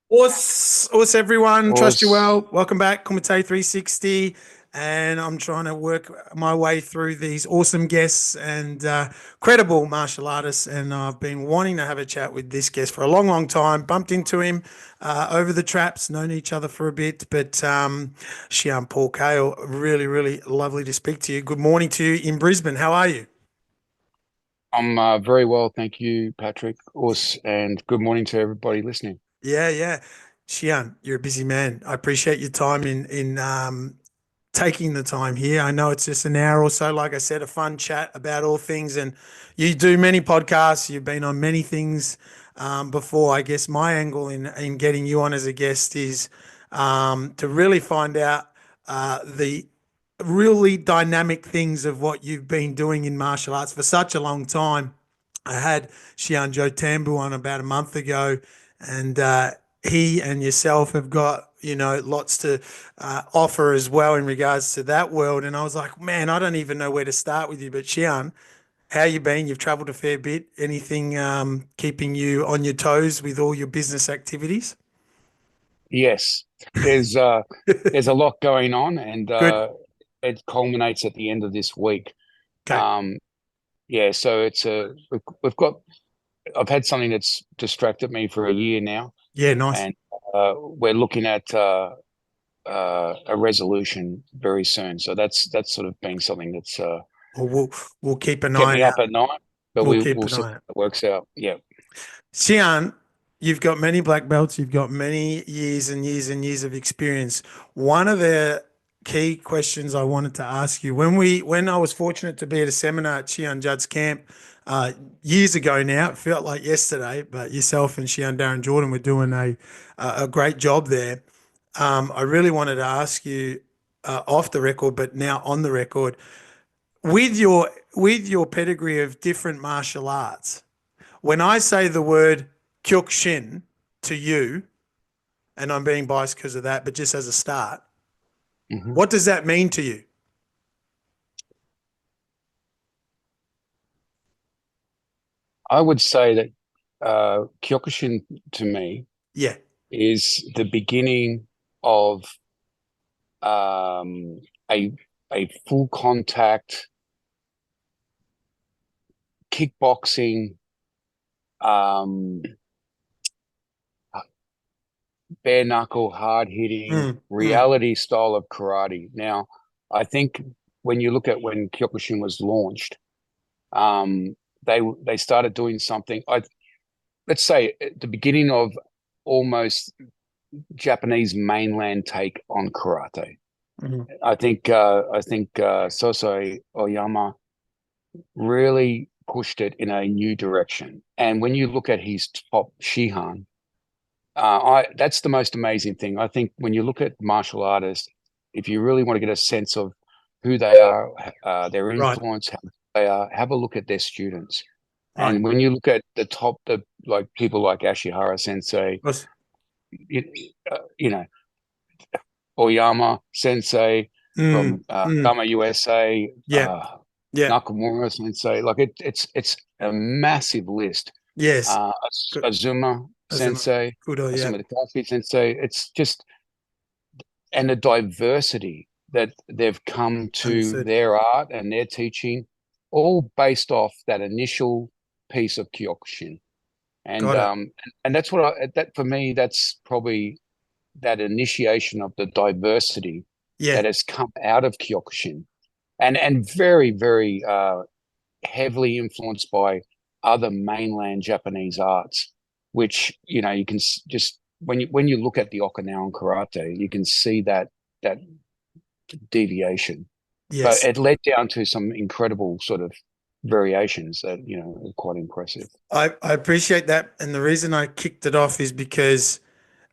What's everyone? Trust you Was well. Welcome back, Kumite 360. And I'm trying to work my way through these awesome guests and credible martial artists. And I've been wanting to have a chat with this guest for a long, long time. Bumped into him over the traps, known each other for a bit. But Shihan Paul Cale, really, really lovely to speak to you. Good morning to you in Brisbane. How are you? I'm very well, thank you, Patrick. And good morning to everybody listening. Yeah, yeah. Shihan, you're a busy man. I appreciate your time in taking the time here. I know it's just an hour or so, like I said, a fun chat about all things. And you do many podcasts, you've been on many things before. I guess my angle in getting you on as a guest is to really find out the really dynamic things of what you've been doing in martial arts for such a long time. I had Xian Joe Tambu on about a month ago, and he and yourself have got lots to offer as well in regards to that world. And I was like, man, I don't even know where to start with you. But Xian, how you been? You've travelled a fair bit. Anything keeping you on your toes with all your business activities? Yes, there's uh, there's a lot going on, and Good. it culminates at the end of this week. Okay. Um, yeah, so we've got I've had something that's distracted me for a year now, Yeah, nice. and we're looking at a resolution very soon. So that's sort of been something that's Well, we'll keep an kept eye me out. up at night, but We'll keep we'll an see eye out. how it works out. Yeah. Xian, you've got many black belts, you've got many years and years and years of experience. One of the key questions I wanted to ask you when I was fortunate to be at a seminar at Xian Judd's camp years ago now, it felt like yesterday, but yourself and Xian Darren Jordan were doing a great job there. I really wanted to ask you off the record, but now on the record, with your pedigree of different martial arts. When I say the word Kyokushin to you, and I'm being biased because of that, but just as a start, Mhm. what does that mean to you? I would say that Kyokushin to me Yeah. is the beginning of um, a a full contact kickboxing, um, bare knuckle, hard hitting, Mm, mm. reality style of karate. Now, I think when you look at when Kyokushin was launched, um, they started doing something. Let's say at the beginning of almost Japanese mainland take on karate. Mm. I think Sosai Oyama really pushed it in a new direction. And when you look at his top Shihan, I that's the most amazing thing. I think when you look at martial artists, if you really want to get a sense of who they are, their Right. influence, how they are, have a look at their students. Right. And when you look at the top, the like people like Ashihara Sensei, Was- you, you know, Oyama Sensei Mm, from mm. Dama USA, Yeah. Yeah. Nakamura Sensei. Like it's a massive list. Yes. Uh, Good. Azuma Azuma. Sensei, Kudo. Yeah. Azuma Takashi Sensei. It's just and the diversity that they've come to Understood. their art and their teaching, all based off that initial piece of Kyokushin. And Got it. um and that's what that for me, that's probably that initiation of the diversity Yeah. that has come out of Kyokushin and very, very heavily influenced by other mainland Japanese arts, which you can just when you look at the Okinawan karate, you can see that deviation. But Yes. it led down to some incredible sort of variations that are quite impressive. I appreciate that. And the reason I kicked it off is because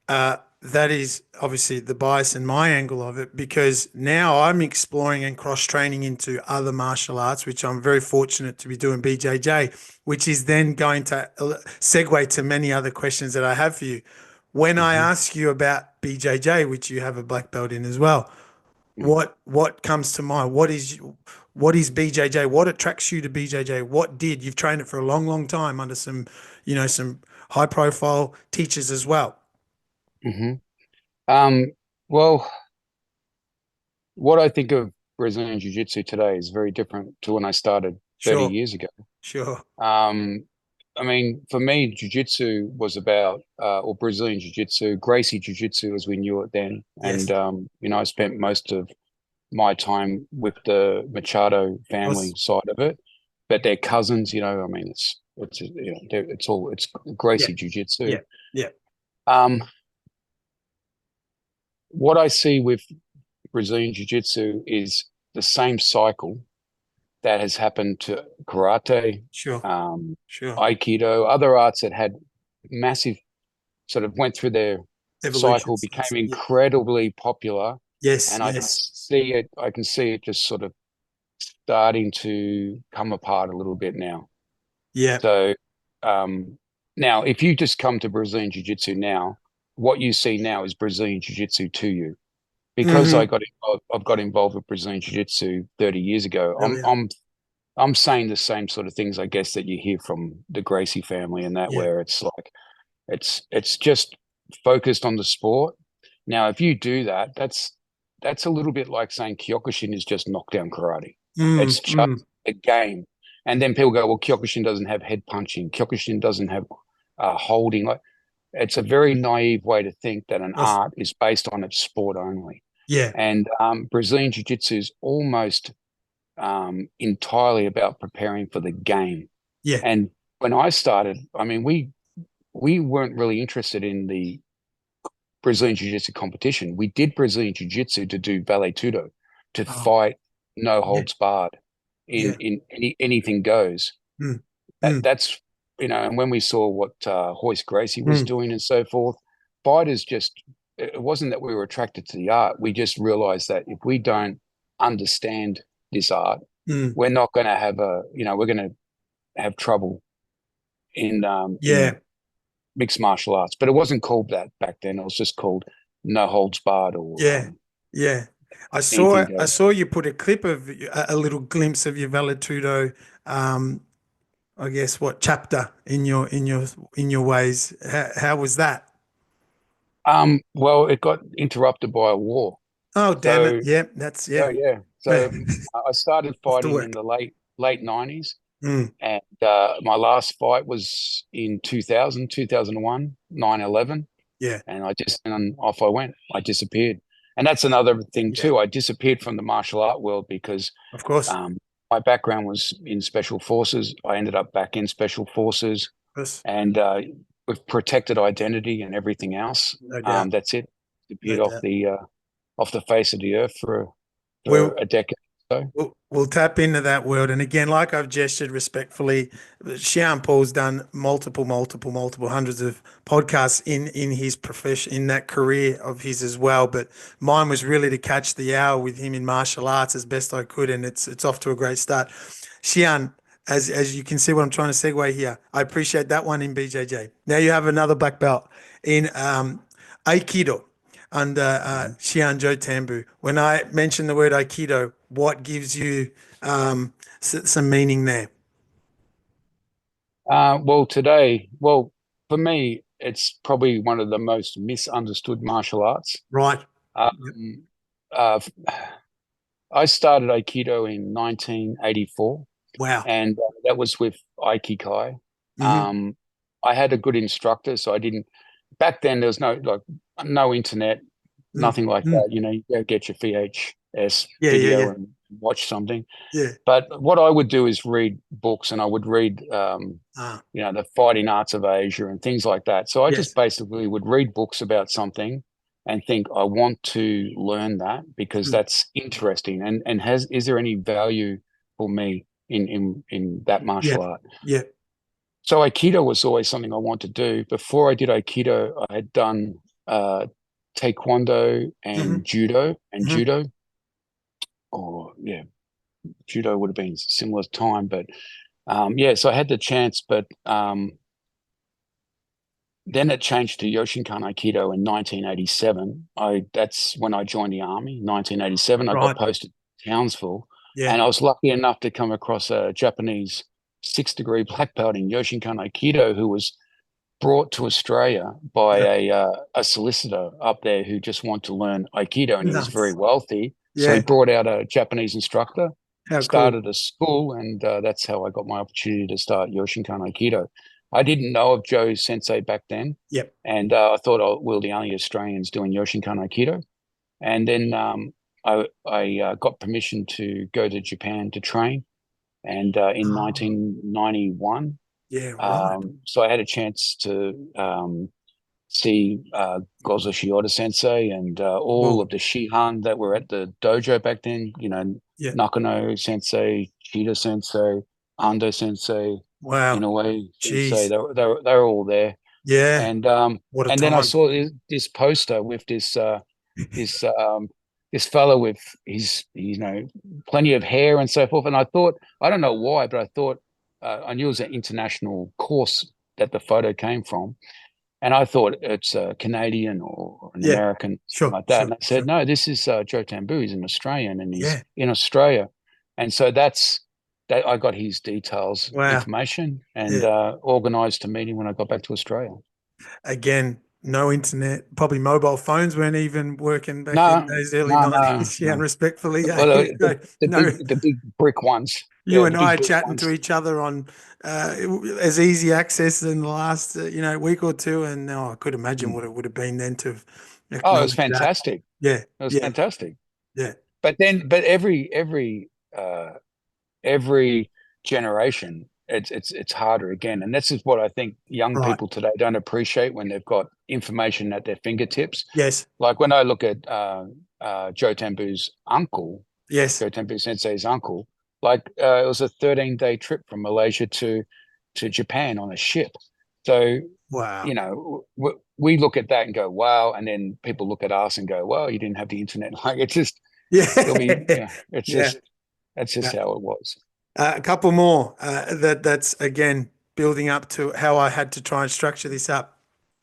that is obviously the bias and my angle of it because now I'm exploring and cross training into other martial arts, which I'm very fortunate to be doing BJJ, which is then going to segue to many other questions that I have for you. When I Hmm. ask you about BJJ, which you have a black belt in as well, what comes to mind? What is BJJ? What attracts you to BJJ? What did you've trained it for a long, long time under some high profile teachers as well. hmm Well, what I think of Brazilian Jiu-Jitsu today is very different to when I started 30 Sure, years ago. sure. Um, I mean, for me, Jiu-Jitsu was about, or Brazilian Jiu-Jitsu, Gracie Jiu-Jitsu as we knew it then. And, Yes, I spent most of my time with the Machado family was side of it, but they're cousins, I mean, it's yeah, Gracie Jiu-Jitsu. yeah, yeah. Um, what I see with Brazilian Jiu-Jitsu is the same cycle that has happened to karate, Sure, um, sure. Aikido, other arts that had massive sort of went through their cycle, Evolutions. became Yeah. incredibly popular, Yes, and I can yes. see it. I can see it just sort of starting to come apart a little bit now. Yeah. So now, if you just come to Brazilian Jiu-Jitsu now, what you see now is Brazilian Jiu-Jitsu to you. Because Mm-hmm. I've got involved with Brazilian Jiu-Jitsu 30 years ago. Earlier. I'm saying the same sort of things, I guess, that you hear from the Gracie family and that, Yeah. where it's like it's just focused on the sport. Now, if you do that, that's a little bit like saying Kyokushin is just knockdown karate. Mm, It's just mm. a game. And then people go, well, Kyokushin doesn't have head punching. Kyokushin doesn't have holding. Like, it's a very naive way to think that an Was art is based on its sport only. yeah, And Brazilian Jiu-Jitsu is almost entirely about preparing for the game. yeah. And when I started, I mean, we weren't really interested in the Brazilian Jiu-Jitsu competition. We did Brazilian Jiu-Jitsu to do Vale Tudo, to Oh, fight no yeah, holds barred yeah. in anything goes. Mm, That mm, that's and when we saw what Hoist Gracie was mm. doing and so forth, fighters just it wasn't that we were attracted to the art. We just realized that if we don't understand this art, Mm. we're not going to have we're going to have trouble in Yeah, mixed martial arts. But it wasn't called that back then. It was just called no holds barred or yeah, yeah. anything I goes. saw you put a clip of a little glimpse of your Valetudo, um, I guess what chapter in your ways. How was that? Well, it got interrupted by a war. Oh, damn it. So Yeah, that's yeah, yeah. yeah. Yeah. So I started Off to fighting in work. the late 90s. Mm, And my last fight was in 2000, 2001, 9/11. yeah, And off I went. I disappeared. And that's another thing yeah. too. I disappeared from the martial art world because Of course. um, my background was in special forces. I ended up back in special forces Of course. and with protected identity and everything else. No doubt. That's it. No Disappeared doubt. off the face of the earth for Well, a decade or so. we'll tap into that world. And again, like I've gestured respectfully, Shihan Paul's done multiple hundreds of podcasts in his profession, in that career of his as well. But mine was really to catch the hour with him in martial arts as best I could, and it's off to a great start. Shihan, as you can see, what I'm trying to segue here, I appreciate that one in BJJ. Now you have another black belt in Aikido under Shihan Joe Tambu. When I mention the word Aikido, what gives you some meaning there? Well, for me, it's probably one of the most misunderstood martial arts. Right. Yep. Um, uh, I started Aikido in 1984, Wow. and that was with Aikikai. Hmm. I had a good instructor, so I didn't. Back then, there was no internet, Mm. nothing like Mm. that. You go get your VHS Yeah, yeah, video yeah, and watch something. yeah. But what I would do is read books, and I would read, Ah, the fighting arts of Asia and things like that. So I just yes. basically would read books about something and think, I want to learn that because Mm. that's interesting. And is there any value for me in that Yeah, martial art? yeah. So Aikido was always something I wanted to do. Before I did Aikido, I had done Taekwondo Hmm. and Judo. And Hmm. Judo, or yeah, Judo would have been similar time, but so I had the chance, but then it changed to Yoshinkan Aikido in 1987. That's when I joined the army. 1987, I got Right. posted to Townsville, Yeah. and I was lucky enough to come across a Japanese 6-degree black belt in Yoshinkan Aikido who was brought to Australia by Yeah. a solicitor up there who just wanted to learn Aikido, and he was very Nice. wealthy. So he Yeah. brought out a Japanese instructor, How cool. started a school, and that's how I got my opportunity to start Yoshinkan Aikido. I didn't know of Joe Sensei back then, Yep. and I thought, oh, we're the only Australians doing Yoshinkan Aikido. And then I got permission to go to Japan to train, and in Oh, 1991, yeah. Right. so I had a chance to see Gozo Shioda Sensei and all Whoa. of the Shihan that were at the dojo back then. You know, Yeah. Nakano Sensei, Shida Sensei, Ando Sensei, Wow. Inoue Sensei. Jeez. They were all there, Yeah. and What a and then I time. saw this poster with this this fellow with his plenty of hair and so forth. And I thought, I don't know why, but I thought I knew it was an international course that the photo came from. And I thought it's a Canadian or an Yeah. American, something Sure. like that. Sure. And I said, Sure. no, this is Joe Tambu. He's an Australian and he's Yeah. in Australia. And so that's that I got his details, Wow. information, and Yeah. organized a meeting when I got back to Australia. Again, no internet, probably mobile phones weren't even working back in No, those early no, 90s. no, Yeah, no. respectfully. Well, So, no, the big brick ones. you Yeah, and the I big are brick chatting to ones. each other on as easy access in the last, week or two. And I could imagine Mm. what it would have been then to Oh, it was acknowledge that. fantastic. Yeah. It was Yeah. fantastic. Yeah. But every generation, it's harder again, and this is what I think young Right. people today don't appreciate when they've got information at their fingertips. Yes. Like when I look at Joe Tambu's uncle, Yes. Joe Tempe Sensei's uncle, like it was a 13-day trip from Malaysia to Japan on a ship. So Wow. we look at that and go, wow, and then people look at us and go, well, you didn't have the internet. Like it's just Yeah. it'll be it's Yeah. just that's just Yeah. how it was. A couple more that's again building up to how I had to try and structure this up.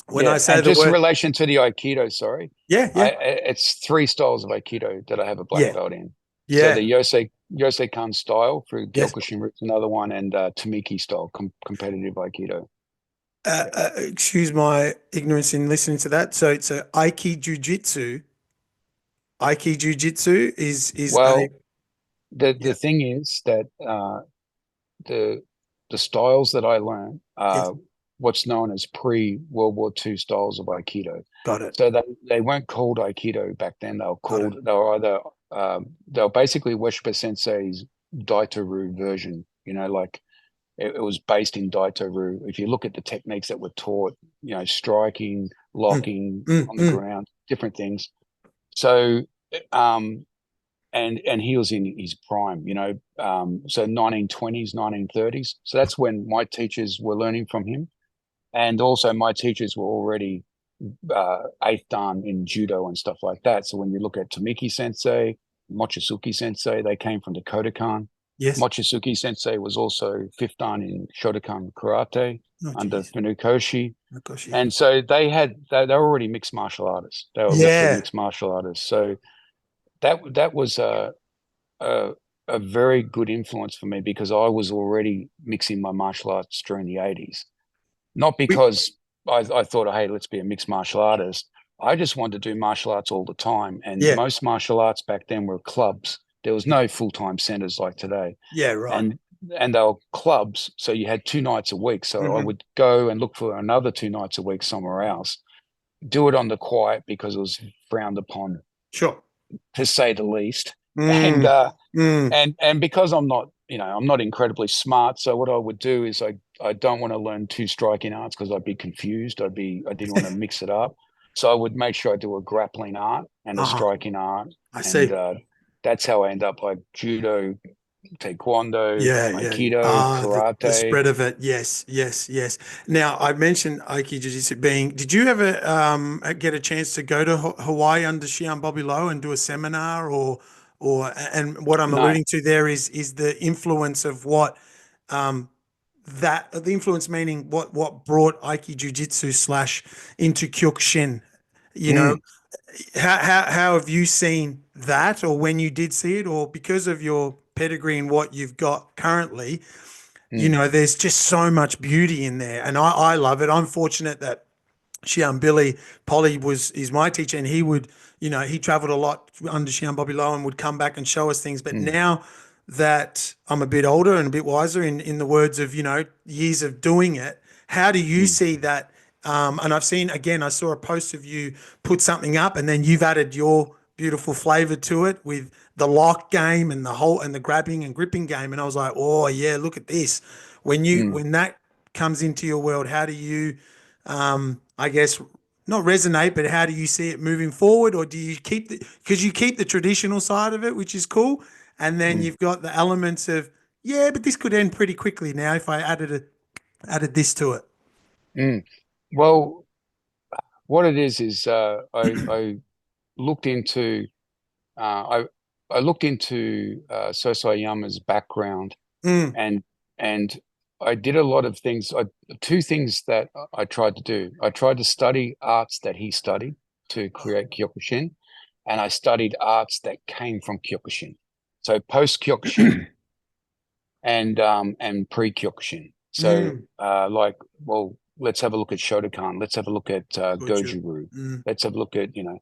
When I Yeah, say and the just in word, relation to the Aikido, sorry, yeah, yeah, it's three styles of Aikido that I have a black yeah, belt in. So yeah, the Yosei Kan style for yes. Gyokushin is another one, and Tamiki style competitive Aikido. Excuse my ignorance in listening to that. So it's a Aiki Jiu-Jitsu. Aiki Jiu-Jitsu is a Well, the yeah, thing is that the the styles that I learned yes, are what's known as pre-World War II styles of Aikido. got it, So they weren't called Aikido back then. got it. They were either they were basically Weshiba Sensei's Daito-Ryu version. Like it was based in Daito-Ryu. If you look at the techniques that were taught, striking, Mm, locking mm, on the mm. ground, different things. So um, and he was in his prime, so 1920s, 1930s. So that's when my teachers were learning from him, and also my teachers were already eighth dan in judo and stuff like that. So when you look at Tamiki Sensei, Mochizuki Sensei, they came from the Kodokan. Yes. Mochizuki Sensei was also fifth dan in Shotokan Karate Oh, under geez. Funakoshi. Oh, gosh, yeah. And so they were already mixed martial artists. They were literally Yeah. mixed martial artists. So that was a a very good influence for me because I was already mixing my martial arts during the 80s. Not We, because I thought, hey, let's be a mixed martial artist. I just wanted to do martial arts all the time. And yeah. most martial arts back then were clubs. There was no full-time centers like today. Yeah. Right. And they were clubs. So you had 2 nights a week. So I Hmm. would go and look for another 2 nights a week somewhere else. Do it on the quiet because it was frowned upon, Sure. to say the least. And Mm, mm. because I'm not incredibly smart. So what I would do is I don't want to learn two striking arts because I'd be confused. I didn't want to mix it up. So I would make sure I do a grappling art and a Uh-huh. striking art, I and see. that's how I end up like judo, taekwondo, Yeah, yeah. aikido, Ah, the karate. spread of it. Yes, yes, yes. Now, I mentioned Aiki Jiu-Jitsu being, did you ever get a chance to go to Hawaii under Shihan Bobby Lowe and do a seminar and what I'm No, alluding to there is the influence of what um the influence meaning what brought Aiki Jiu-Jitsu slash into Kyokushin, you know, mm, how have you seen that, or when you did see it, or because of your pedigree and what you've got currently, you know, there's just so much beauty in there, and I love it. I'm fortunate that Billy Polly is my teacher, and he would, you know, he traveled a lot under Shihan Bobby Lowe and would come back and show us things. But now that I'm a bit older and a bit wiser, in the words of, you know, years of doing it, how do you see that? And I've seen, again, I saw a post of you put something up, and then you've added your beautiful flavor to it with the lock game and the whole and the grabbing and gripping game. And I was like, oh yeah, look at this. When that comes into your world, how do you, I guess, not resonate, but how do you see it moving forward? Or do you keep because you keep the traditional side of it, which is cool, and then you've got the elements of, yeah, but this could end pretty quickly now if I added this to it. Well, what it is I looked into I looked into Sosai Yama's background, and I did a lot of things. Two things that I tried to do. I tried to study arts that he studied to create Kyokushin, and I studied arts that came from Kyokushin. So post Kyokushin and pre-Kyokushin. So like, well, let's have a look at Shotokan. Let's have a look at Goju-Ryu. Let's have a look at, you know,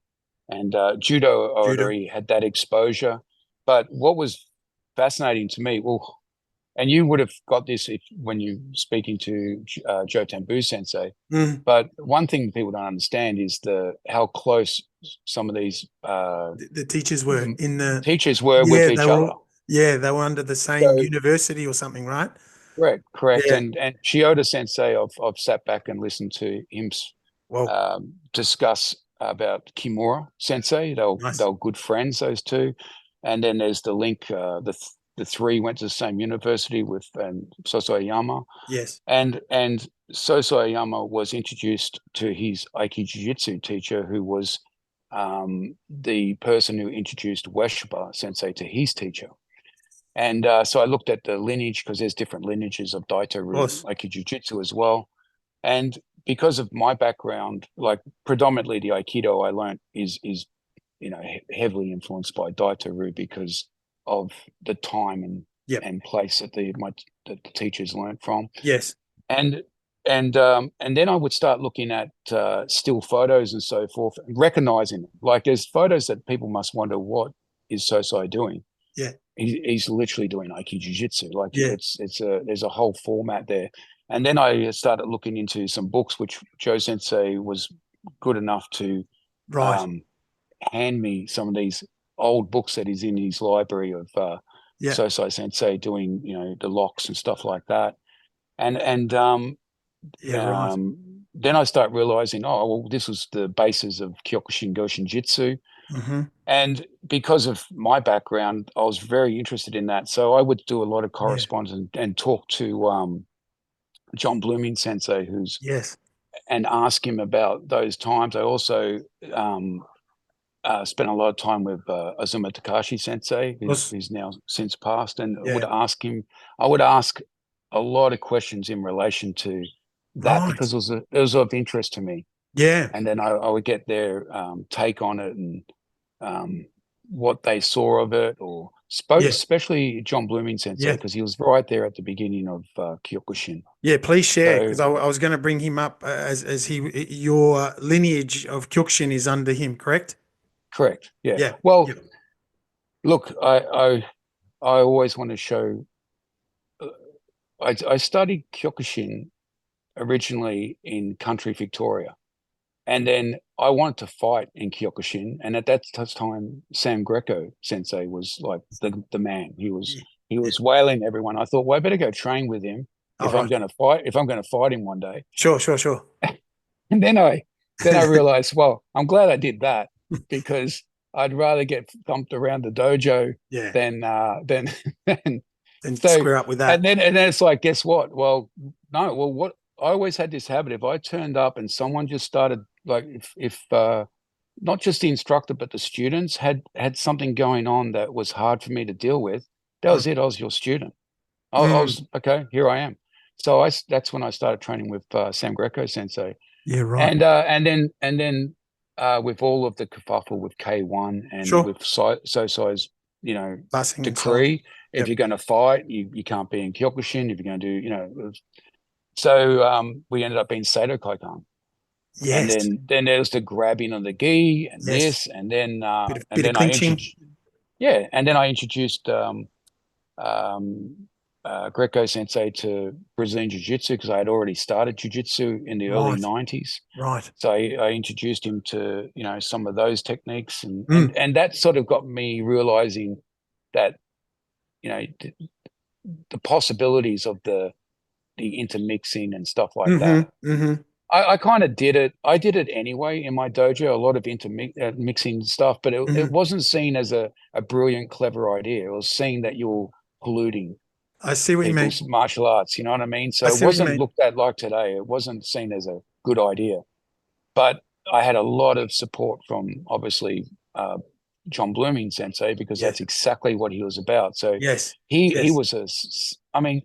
and judo already had that exposure. But what was fascinating to me, well, and you would have got this when you're speaking to Joe Tambu Sensei. But one thing people don't understand is how close some of these the teachers were with each other. They were under the same university or something, right? Correct. Yeah. And Chioda Sensei, I've sat back and listened to him discuss about Kimura Sensei. They were good friends, those two. And then there's the link. The three went to the same university with Sosai Yama. Yes. And Sosai Yama was introduced to his Aiki Jiu-Jitsu teacher, who was the person who introduced Ueshiba Sensei to his teacher. And so I looked at the lineage, because there's different lineages of Daito-Ryu Aiki Jiu-Jitsu as well. And because of my background, like predominantly the Aikido I learned is you know, heavily influenced by Daito-Ryu because of the time and place that the teachers learned from. Yes. And then I would start looking at still photos and so forth, recognizing them. Like there's photos that people must wonder, what is Sosai doing? Yeah. He's literally doing Aiki Jiu-Jitsu. Like there's a whole format there. And then I started looking into some books, which Joe Sensei was good enough to hand me some of these old books that is in his library of Sosai Sensei doing, you know, the locks and stuff like that. And then I start realizing, oh, well, this was the basis of Kyokushin Goshin Jitsu. And because of my background, I was very interested in that. So I would do a lot of correspondence and talk to John Blooming Sensei, and ask him about those times. I also spent a lot of time with Azuma Takashi Sensei, who's now since passed, and would ask him. I would ask a lot of questions in relation to that because it was of interest to me. Yeah, and then I would get their take on it and what they saw of it, or especially John Blooming Sensei, because he was right there at the beginning of Kyokushin. Yeah, please share, because I was going to bring him up as your lineage of Kyokushin is under him, correct? Correct. Yeah. Well, look, I always want to show. I studied Kyokushin originally in country Victoria, and then I wanted to fight in Kyokushin. And at that time, Sam Greco Sensei was like the man. He was wailing everyone. I thought, well, I better go train with him if I'm going to fight him one day. Sure. And then I realized, well, I'm glad I did that, because I'd rather get thumped around the dojo than square up with that. And then it's like, guess what? Well, no. Well, what I always had this habit: if I turned up and someone just started, like, if not just the instructor but the students had something going on that was hard for me to deal with, that was it. I was your student. I was okay. Here I am. So that's when I started training with Sam Greco Sensei. Yeah, right. And then with all of the kerfuffle with K1 and with Sosai's, you know, decree, If you're going to fight, you can't be in Kyokushin. If you're going to do, so we ended up being Sato Kaikan. And Yes. then there was the grabbing of the gi and Yes. this, and then Bit of clinching. and then I introduced Greco Sensei to Brazilian Jiu Jitsu because I had already started Jiu Jitsu in the early '90s. Right. So I introduced him to some of those techniques, and that sort of got me realizing that the possibilities of the intermixing and stuff like that. I kind of did it. I did it anyway in my dojo, a lot of mixing stuff, but it wasn't seen as a brilliant, clever idea. It was seen that you're polluting I see what you mean. people's martial arts, you know what I mean? So I it see what you wasn't mean. looked at like today. It wasn't seen as a good idea. But I had a lot of support from, obviously, John Blooming Sensei, because that's exactly what he was about. So he was I mean,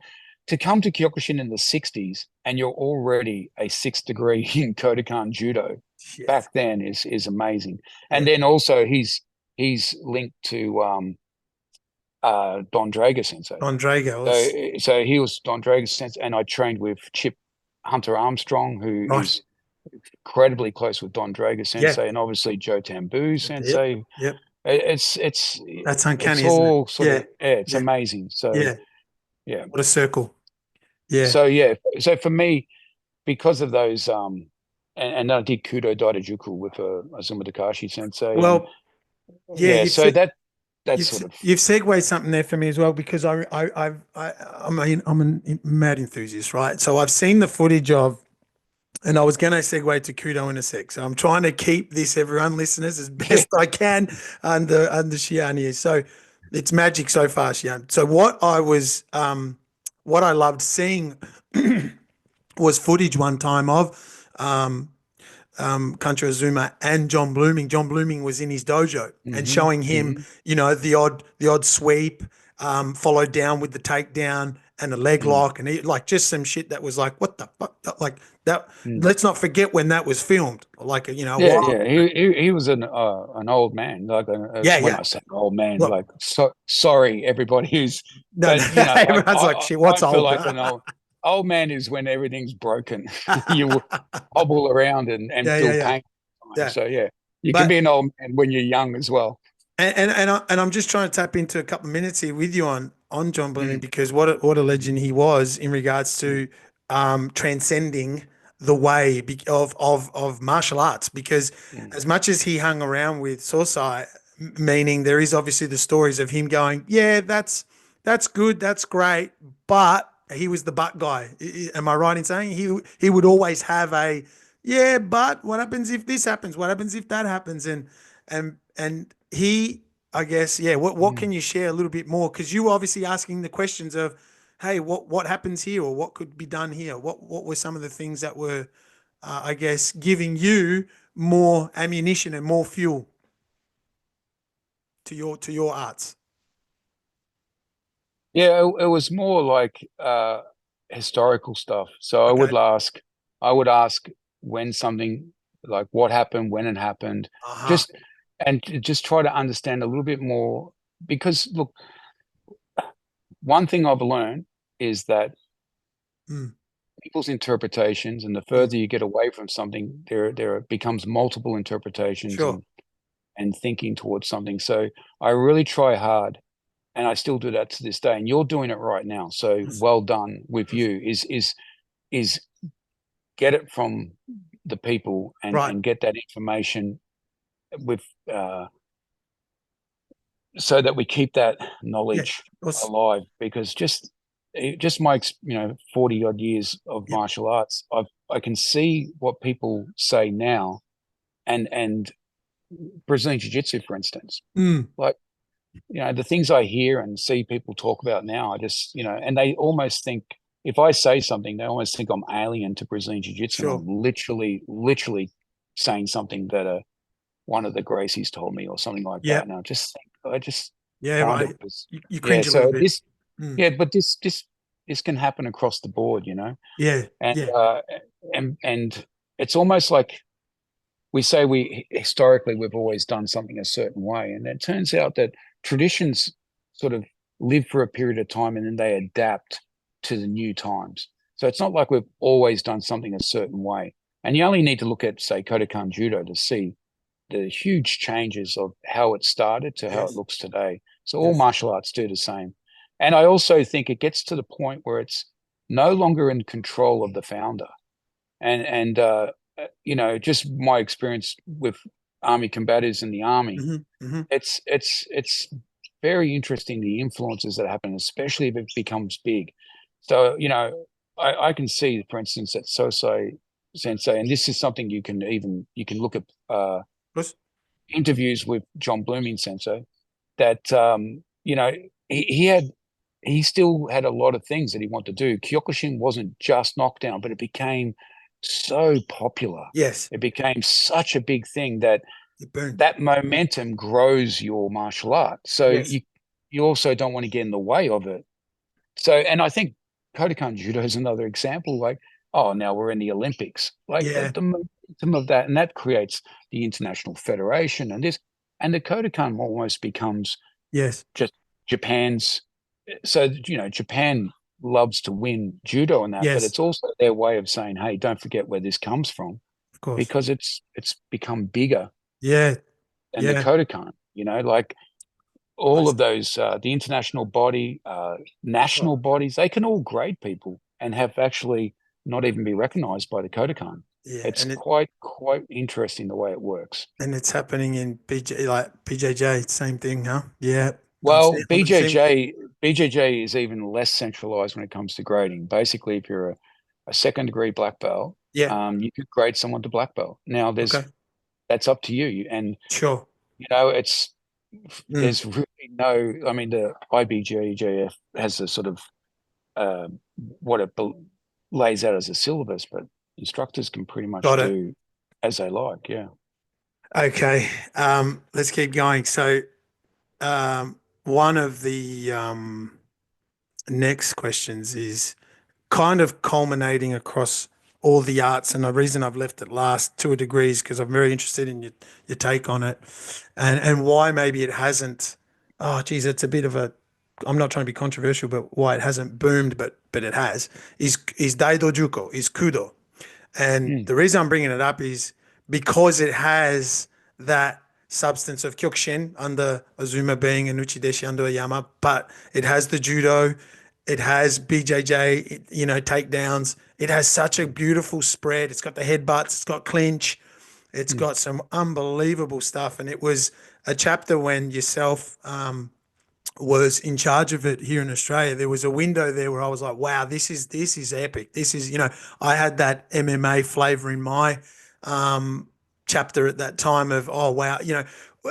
to come to Kyokushin in the 60s and you're already a 6th degree in Kodokan Judo back then is amazing. And then also he's linked to Don Drager Sensei. Don Drager. So he was Don Drager Sensei, and I trained with Chip Hunter Armstrong, who is incredibly close with Don Drager Sensei, and obviously Joe Tambu Sensei. Yep. It's that's uncanny, it's all isn't it? sort of it's amazing. So what a circle. So for me, because of those and I did Kudo Daidajuku with Azuma Takashi Sensei. Well, so you've segued something there for me as well, because I'm a mad enthusiast, right? So I've seen the footage of, and I was going to segue to Kudo in a sec. So I'm trying to keep this, everyone, listeners, as best I can under Shihan here. So it's magic so far, Shihan. So what I loved seeing was footage one time of Kancho Azuma and John Blooming. John Blooming was in his dojo and showing him, the odd sweep, followed down with the takedown and a leg lock, and just some shit that was like, what the fuck, like that. Let's not forget when that was filmed. Like, he was an old man. Like when I say old man, look, sorry everybody who's everyone's like, shit, what's I feel old? like an old man is when everything's broken. You hobble around and feel pain. So you can be an old man when you're young as well. And I'm just trying to tap into a couple of minutes here with you on John Blooming, because what a legend he was in regards to transcending the way of martial arts. Because as much as he hung around with Sosai, meaning there is obviously the stories of him going, that's good, that's great, but he was the but guy. Am I right in saying he would always have a but what happens if this happens? What happens if that happens? And he, I guess, what can you share a little bit more? Because you were obviously asking the questions of, hey, what happens here, or what could be done here? What were some of the things that were, I guess, giving you more ammunition and more fuel to your arts? Yeah, it was more like historical stuff. So I would ask when something, like what happened, when it happened, just try to understand a little bit more. Because look, one thing I've learned is that people's interpretations, and the further you get away from something, there becomes multiple interpretations and thinking towards something. So I really try hard. And I still do that to this day. And you're doing it right now. So well done with you. Is get it from the people and get that information with so that we keep that knowledge alive. Because just my 40 odd years of martial arts, I can see what people say now, and Brazilian Jiu-Jitsu, for instance, like. The things I hear and see people talk about now, I just, and they almost think, if I say something, they almost think I'm alien to Brazilian Jiu-Jitsu. I'm literally saying something that one of the Gracies told me or something like that. And I just find it was, you cringe a little bit. But this can happen across the board, and it's almost like we say historically we've always done something a certain way, and it turns out that traditions sort of live for a period of time and then they adapt to the new times. So it's not like we've always done something a certain way. And you only need to look at, say, Kodokan Judo to see the huge changes of how it started to how it Yes. looks today. So all Yes. martial arts do the same. And I also think it gets to the point where it's no longer in control of the founder. And just my experience with army combatives in the army, it's very interesting the influences that happen, especially if it becomes big. So, I can see, for instance, that Sosai Sensei, and this is something you can look at Yes. interviews with John Blooming Sensei, that he still had a lot of things that he wanted to do. Kyokushin wasn't just knockdown, but it became so popular. Yes. It became such a big thing that It burned. that momentum grows your martial art. So Yes. you also don't want to get in the way of it. So, and I think Kodokan Judo is another example. Like, oh, now we're in the Olympics. Like Yeah. the momentum of that, and that creates the International Federation, and the Kodokan almost becomes Yes. just Japan's. So Japan loves to win judo and that, but Yes. it's also their way of saying, hey, don't forget where this comes from, Of course. because it's become bigger Yeah. than the Yeah. Kodokan. Like I all of see. those, the international body, national Oh, bodies, they can all grade people and have actually not even be recognized by the Kodokan. yeah. It's quite interesting the way it works. And it's happening in PJ, like PJJ, same thing, huh? Yeah. Well, I'm seeing. BJJ is even less centralized when it comes to grading. Basically, if you're a second degree black belt, Yeah. you could grade someone to black belt. Now, Okay. that's up to you, and Sure. it's Mm. there's really no. I mean, the IBJJF has a sort of uh, what it lays out as a syllabus, but instructors can pretty much Got it. do as they like. Yeah. Okay. Let's keep going. So, one of the next questions is kind of culminating across all the arts, and the reason I've left it last to a degree is because I'm very interested in your take on it, and why maybe it hasn't. Oh, geez, it's a bit of a. I'm not trying to be controversial, but why it hasn't boomed, but it has is Daido Juko, is Kudo. And Mm, the reason I'm bringing it up is because it has that substance of Kyokushin under Azuma being and Uchideshi under Oyama, but it has the judo, it has BJJ, takedowns. It has such a beautiful spread. It's got the headbutts, it's got clinch, it's mm, got some unbelievable stuff. And it was a chapter when yourself was in charge of it here in Australia. There was a window there where I was like, wow, this is epic. This is, I had that MMA flavor in my um, chapter at that time of, oh wow,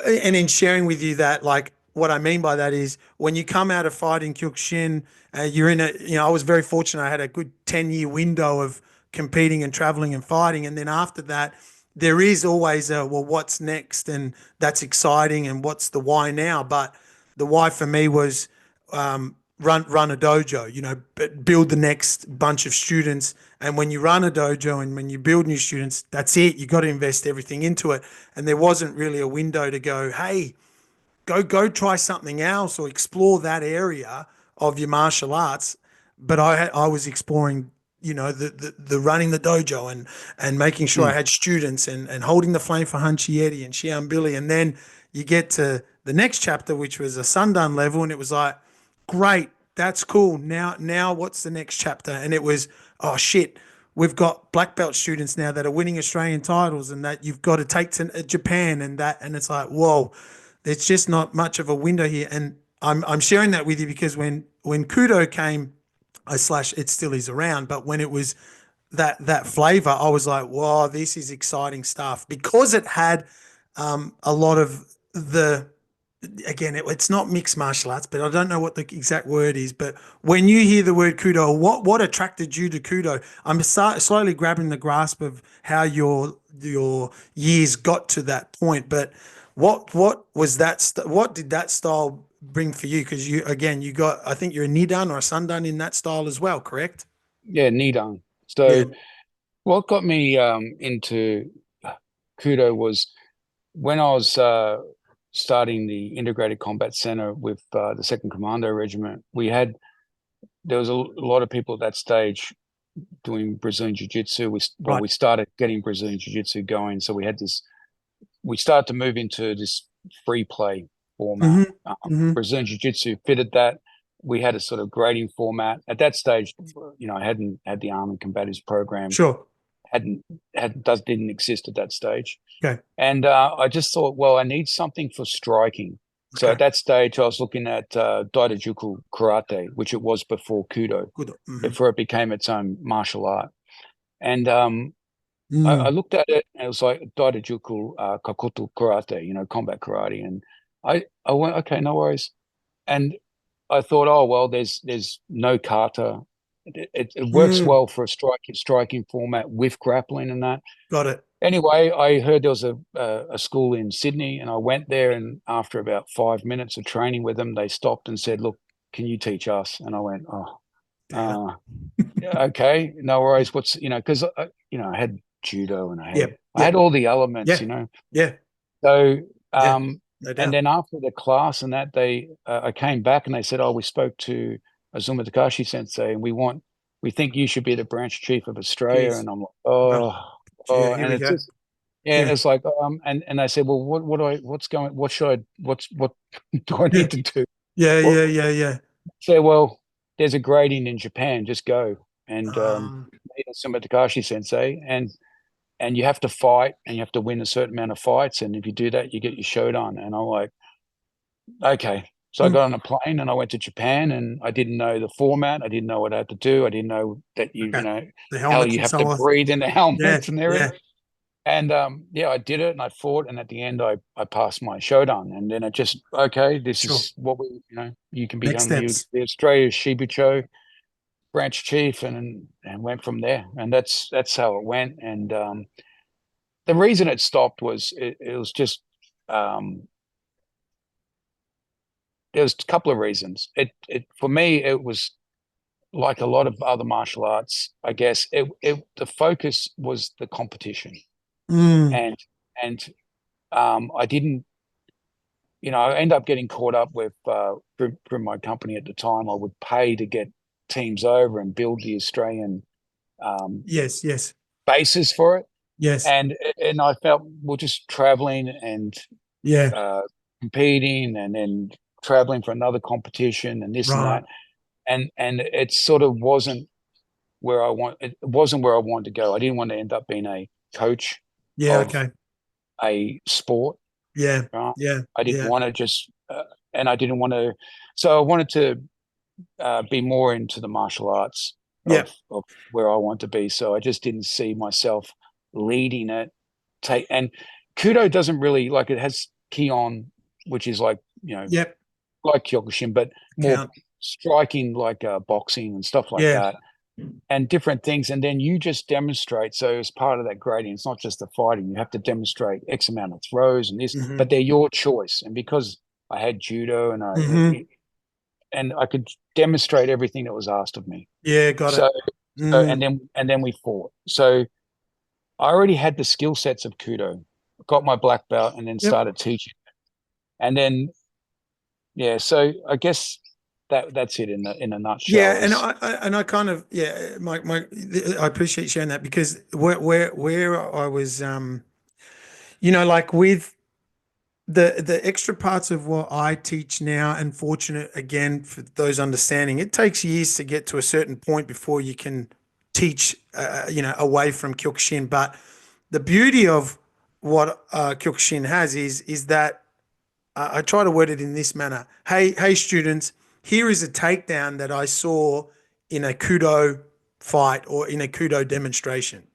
and in sharing with you that, like, what I mean by that is when you come out of fighting Kyokushin, you're in a, I was very fortunate. I had a good 10-year window of competing and traveling and fighting. And then after that, there is always a, well, what's next? And that's exciting. And what's the why now? But the why for me was run a dojo, build the next bunch of students. And when you run a dojo and when you build new students, that's it. You got to invest everything into it. And there wasn't really a window to go, hey, go try something else or explore that area of your martial arts. But I was exploring, the running the dojo and making sure I mm, had students and holding the flame for Hunchieti and Shihan Billy. And then you get to the next chapter, which was a Sundan level, and it was like, great, that's cool. Now what's the next chapter? And it was, oh shit, we've got black belt students now that are winning Australian titles, and that you've got to take to Japan, and it's like, whoa, there's just not much of a window here. And I'm sharing that with you because when Kudo came, I slash it still is around, but when it was that flavor, I was like, wow, this is exciting stuff because it had a lot of the, again, it's not mixed martial arts, but I don't know what the exact word is. But when you hear the word Kudo, what attracted you to Kudo? I'm slowly grabbing the grasp of how your years got to that point. But what was that? What did that style bring for you? Because you got, I think you're a Nidan or a Sundan in that style as well, correct? yeah, Nidang. Yeah. So what got me into Kudo was when I was starting the Integrated Combat Center with the 2nd Commando Regiment, there was a lot of people at that stage doing Brazilian Jiu-Jitsu. We started getting Brazilian Jiu-Jitsu going. So we started to move into this free play format. Brazilian Jiu-Jitsu fitted that. We had a sort of grading format. At that stage, I hadn't had the Army Combatives program. Sure. Didn't exist at that stage. Okay. And I just thought, well, I need something for striking. So at that stage, I was looking at Daidajuku Karate, which it was before Kudo, before it became its own martial art. And I looked at it, and it was like Daidajuku Kakuto Karate, combat karate. And I went, okay, no worries. And I thought, oh, well, there's no kata. It works well for a striking format with grappling and that. Got it. Anyway, I heard there was a school in Sydney, and I went there, and after about 5 minutes of training with them, they stopped and said, look, can you teach us? And I went, okay, no worries. What's, because, I had judo and I had all the elements, Yeah. So, no doubt. and then after the class and that, I came back and they said, we spoke to Azuma Takashi sensei, and we think you should be the branch chief of Australia. Jeez. And I'm like, and it's just, it's like, and I said, well, what do I need to do? Yeah. Say, well, there's a grading in Japan, just go. And meet Azuma Takashi sensei, and you have to fight, and you have to win a certain amount of fights. And if you do that, you get your shodan. And I'm like, okay. So I got on a plane and I went to Japan, and I didn't know the format. I didn't know what I had to do. I didn't know that how you have to breathe in the helmets and everything. And I did it, and I fought, and at the end I passed my shodan, and then it just, this is what you can become the Australia Shibucho branch chief, and went from there. And that's how it went. And the reason it stopped was it was just there was a couple of reasons. It for me, it was like a lot of other martial arts, I guess. The focus was the competition, and I didn't, I ended up getting caught up with through my company at the time. I would pay to get teams over and build the Australian basis for it. Yes, and I felt, well, just traveling and competing, and then traveling for another competition and this and that, and it sort of wasn't where I wanted to go. I didn't want to end up being a coach of a sport. I didn't want to just and I didn't want to, so I wanted to be more into the martial arts of where I want to be. So I just didn't see myself leading it. And Kudo doesn't really, like, it has Kion, which is like, like Kyokushin, but more striking, like boxing and stuff like that, and different things. And then you just demonstrate. So as part of that grading, it's not just the fighting. You have to demonstrate X amount of throws and this, but they're your choice. And because I had judo and I could demonstrate everything that was asked of me. Got it. So, and then we fought. So I already had the skill sets of Kudo, got my black belt, and then started teaching. And then, so I guess that's it in a nutshell. And I kind of, I appreciate sharing that, because where I was, like with the extra parts of what I teach now, and fortunate again for those understanding, it takes years to get to a certain point before you can teach, away from Kyokushin. But the beauty of what Kyokushin has is that I try to word it in this manner. Hey, students, here is a takedown that I saw in a Kudo fight or in a Kudo demonstration.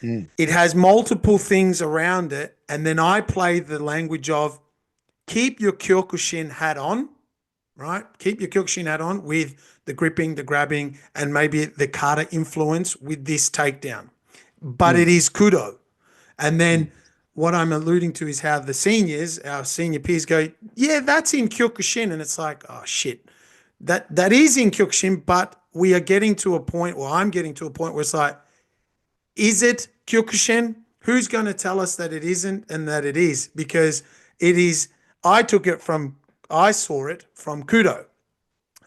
It has multiple things around it, and then I play the language of keep your Kyokushin hat on, right? Keep your Kyokushin hat on with the gripping, the grabbing, and maybe the kata influence with this takedown. But it is Kudo. And then what I'm alluding to is how the seniors, our senior peers, go, yeah, that's in Kyokushin. And it's like, oh, shit. That is in Kyokushin, but we are getting to a point, or I'm getting to a point where it's like, is it Kyokushin? Who's going to tell us that it isn't and that it is? Because it is I saw it from Kudo.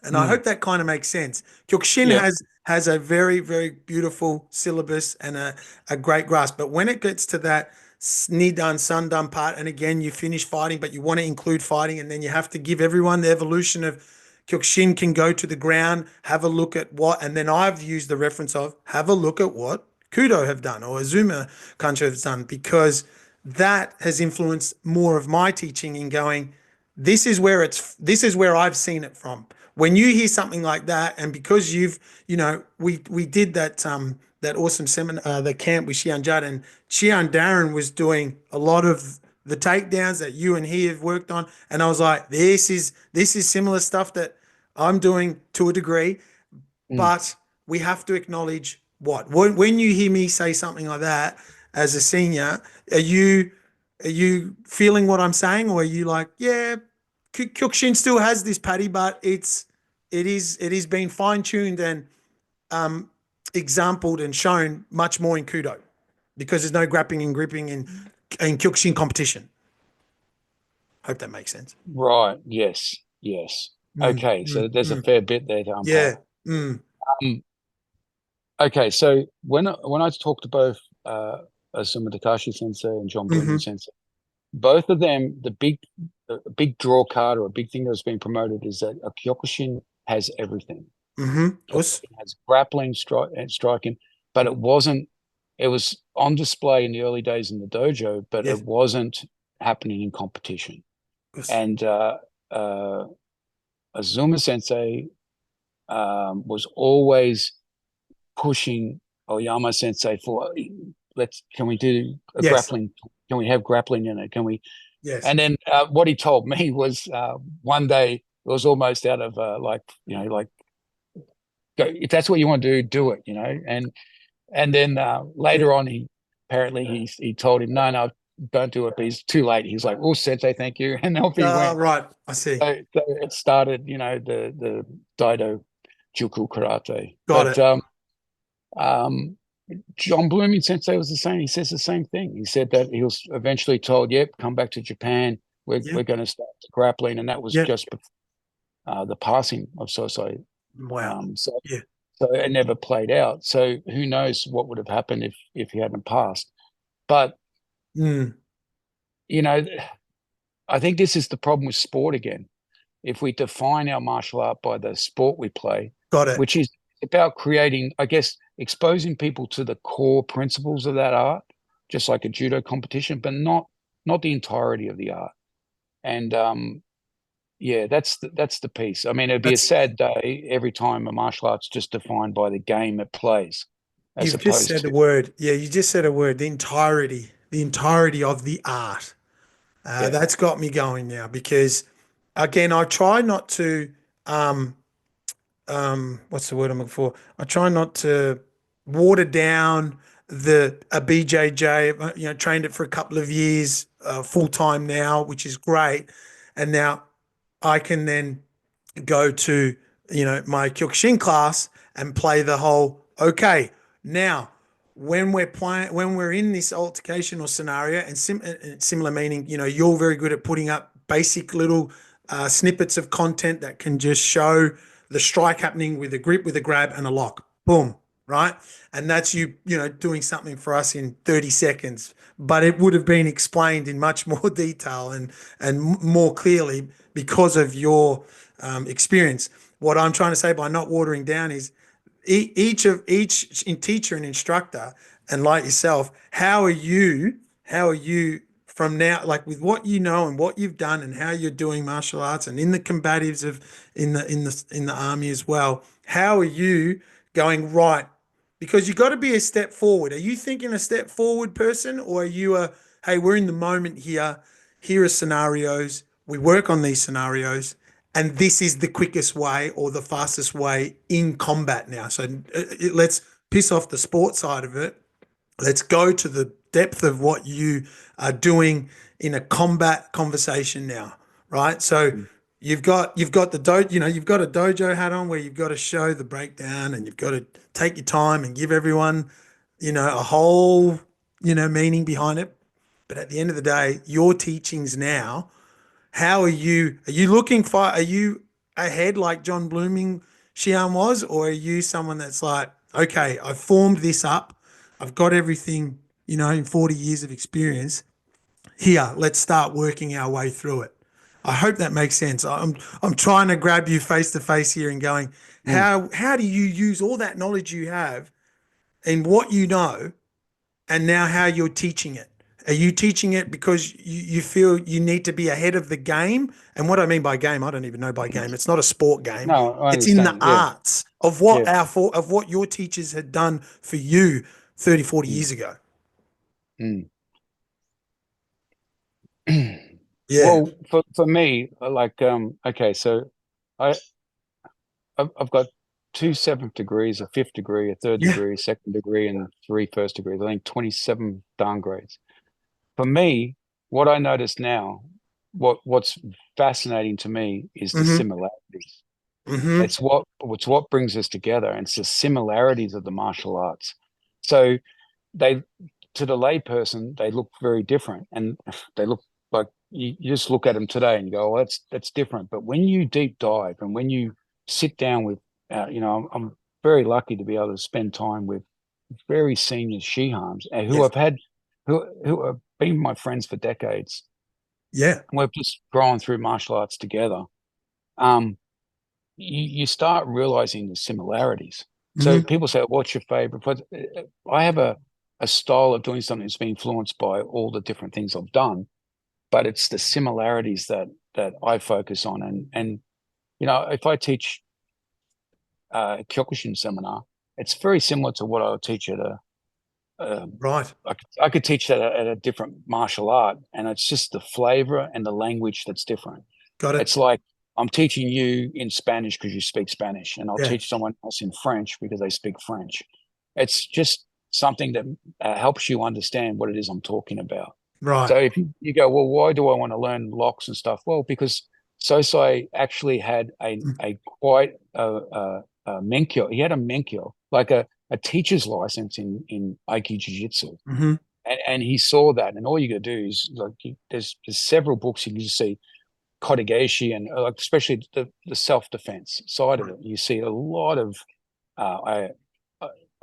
And I Mm, hope that kind of makes sense. Kyokushin yep. has a very, very beautiful syllabus and a great grasp. But when it gets to that Nidan Sundan part, and again, you finish fighting, but you want to include fighting, and then you have to give everyone the evolution of Kyokushin can go to the ground, have a look at what, and then I've used the reference of have a look at what Kudo have done or Azuma Kancho has done, because that has influenced more of my teaching in going, this is where I've seen it from. When you hear something like that, and because we did that awesome seminar, the camp with Shihan Judd, and Shihan Darren was doing a lot of the takedowns that you and he have worked on, and I was like, this is similar stuff that I'm doing to a degree, Mm. but we have to acknowledge when you hear me say something like that as a senior, are you feeling what I'm saying, or are you like, yeah, Kyokushin still has this, Paddy, but it is being fine tuned and um, exampled and shown much more in Kudo because there's no grappling and gripping in Kyokushin competition. Hope that makes sense. Right. Yes. Yes. Mm, Okay. So mm, there's a mm. fair bit there to unpack. Yeah. Mm, Um, okay. So when I talked to both Asuma Takashi Sensei and John Blooming hmm Sensei, both of them, the big draw card or a big thing that's been promoted is that a Kyokushin has everything. Us. Kyokushin has grappling, and striking, but it wasn't. It was on display in the early days in the dojo, but it Yes. wasn't happening in competition. Us. And uh, Azuma Sensei was always pushing Oyama Sensei for can we do a Yes. grappling? Can we have grappling in it? Can we? Yes. And then what he told me was one day it was almost out of like go, if that's what you want to do it, And then Yeah. later on, he told him no, don't do it. But he's too late. He's like, oh, Sensei, thank you, and off he went. Right. I see. So it started, the Daido Juku Karate. Got But it. um, John Blooming Sensei was the same. He says the same thing. He said that he was eventually told, "Yep, come back to Japan. Yeah. We're going to start grappling," and that was Yeah. just before the passing of Sosai. Wow. So Yeah. it never played out. So who knows what would have happened if he hadn't passed? But Mm, you know, I think this is the problem with sport again. If we define our martial art by the sport we play, got it. which is about creating, I guess, exposing people to the core principles of that art, just like a judo competition, but not the entirety of the art. And yeah, that's the piece. I mean, it'd be a That's sad day every time a martial art's just defined by the game it plays, as You've just opposed said to a word. Yeah, you just said a word. The entirety of the art. yeah, That's got me going now because, again, I try not to. Um, what's the word I'm looking for? I try not to water down a BJJ. Trained it for a couple of years, full time now, which is great, and now I can then go to my Kyokushin class and play the whole okay now when we're in this altercation or scenario and similar meaning, you're very good at putting up basic little snippets of content that can just show the strike happening with a grip, with a grab and a lock, boom, right? And that's doing something for us in 30 seconds, but it would have been explained in much more detail and more clearly because of your experience. What I'm trying to say by not watering down is each teacher and instructor, and like yourself, how are you from now, like with what you know and what you've done and how you're doing martial arts and in the combatives of in the army as well. How are you going right? Because you got to be a step forward. Are you thinking a step forward person, or are you hey, we're in the moment here. Here are scenarios. We work on these scenarios, and this is the quickest way or the fastest way in combat now. So let's piss off the sport side of it. Let's go to the depth of what you are doing in a combat conversation now, right? So you've got you've got a dojo hat on where you've got to show the breakdown and you've got to take your time and give everyone a whole meaning behind it. But at the end of the day, your teachings now How are you looking for, are you ahead like John Blooming Shihan was, or are you someone that's like, okay, I've formed this up, I've got everything, in 40 years of experience here, let's start working our way through it. I hope that makes sense. I'm trying to grab you face to face here and going, Mm. how do you use all that knowledge you have and what you know, and now how you're teaching it? Are you teaching it because you feel you need to be ahead of the game? And what I mean by game, I don't even know by game. It's not a sport game. No, I It's in the understand. Yeah, arts of what yeah. of what your teachers had done for you 30, 40 Mm, years ago. mm. Yeah. Well, for me, like, okay, so I I've got two seventh degrees, a fifth degree, a third Yeah. degree, a second degree, and three first degrees. I think 27 downgrades. For me, what I notice now, what's fascinating to me is the Mm-hmm. similarities. Mm-hmm. It's what brings us together, and it's the similarities of the martial arts. So they, to the layperson, they look very different, and they look like you just look at them today and you go, "Oh, that's different." But when you deep dive and when you sit down with, I'm very lucky to be able to spend time with very senior Shihans who Yes. I've had, who have been my friends for decades. Yeah. We've just grown through martial arts together. Um, you start realizing the similarities. So Mm-hmm. people say, "What's your favorite?" But I have a style of doing something that's been influenced by all the different things I've done, but it's the similarities that I focus on. And if I teach a Kyokushin seminar, it's very similar to what I would teach at um, Right. I could teach that at a different martial art, and it's just the flavor and the language that's different. Got it. It's like I'm teaching you in Spanish because you speak Spanish, and I'll Yeah. teach someone else in French because they speak French. It's just something that helps you understand what it is I'm talking about. Right. So if you go, well, why do I want to learn locks and stuff? Well, because Sosai actually had a quite a menkyo. He had a menkyo, like a teacher's license in Aiki Jiu-Jitsu. Mm-hmm. And he saw that, and all you got to do is like there's several books you can just see Kotegaeshi and like especially the self-defense side of Right. it. You see a lot of uh,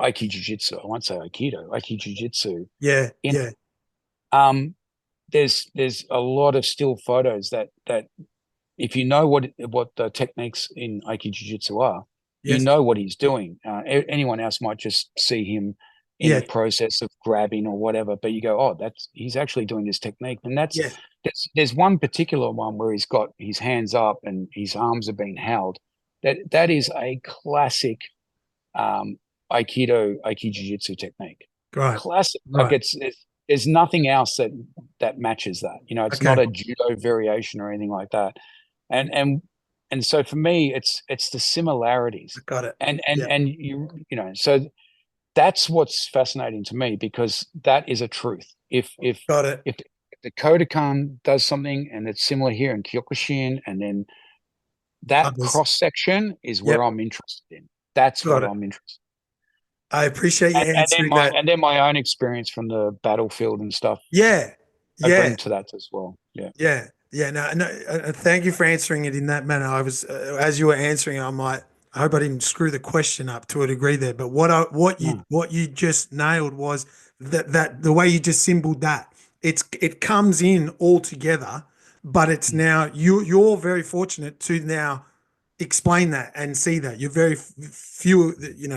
Aiki Jiu-Jitsu. I won't say Aikido, Aiki Jiu-Jitsu Yeah. in Yeah. it. There's a lot of still photos that if you know what the techniques in Aiki Jiu-Jitsu are, you Yes. know what he's doing. Anyone else might just see him in a Yeah. process of grabbing or whatever, but you go, oh, he's actually doing this technique. And Yeah. there's one particular one where he's got his hands up and his arms are being held. That is a classic um, Aiki Jiu-Jitsu technique. Right. Classic. Like Right. there's nothing else that matches that. It's Okay. not a judo variation or anything like that. And so for me, it's the similarities. Got it. And Yeah. and so that's what's fascinating to me because that is a truth. Got it. If the Kodokan does something and it's similar here in Kyokushin, and then that Others. cross section is where Yep. I'm interested in. That's Got what it. I'm interested I appreciate you in. answering that. And then my own experience from the battlefield and stuff, Yeah. I Yeah. bring to that as well. Yeah. Yeah, yeah, no, no. Thank you for answering it in that manner. I was, as you were answering, I'm like, I hope I didn't screw the question up to a degree there. But No. what you just nailed was that the way you just symboled that it comes in all together, but it's now you're very fortunate to now explain that and see that you're very few,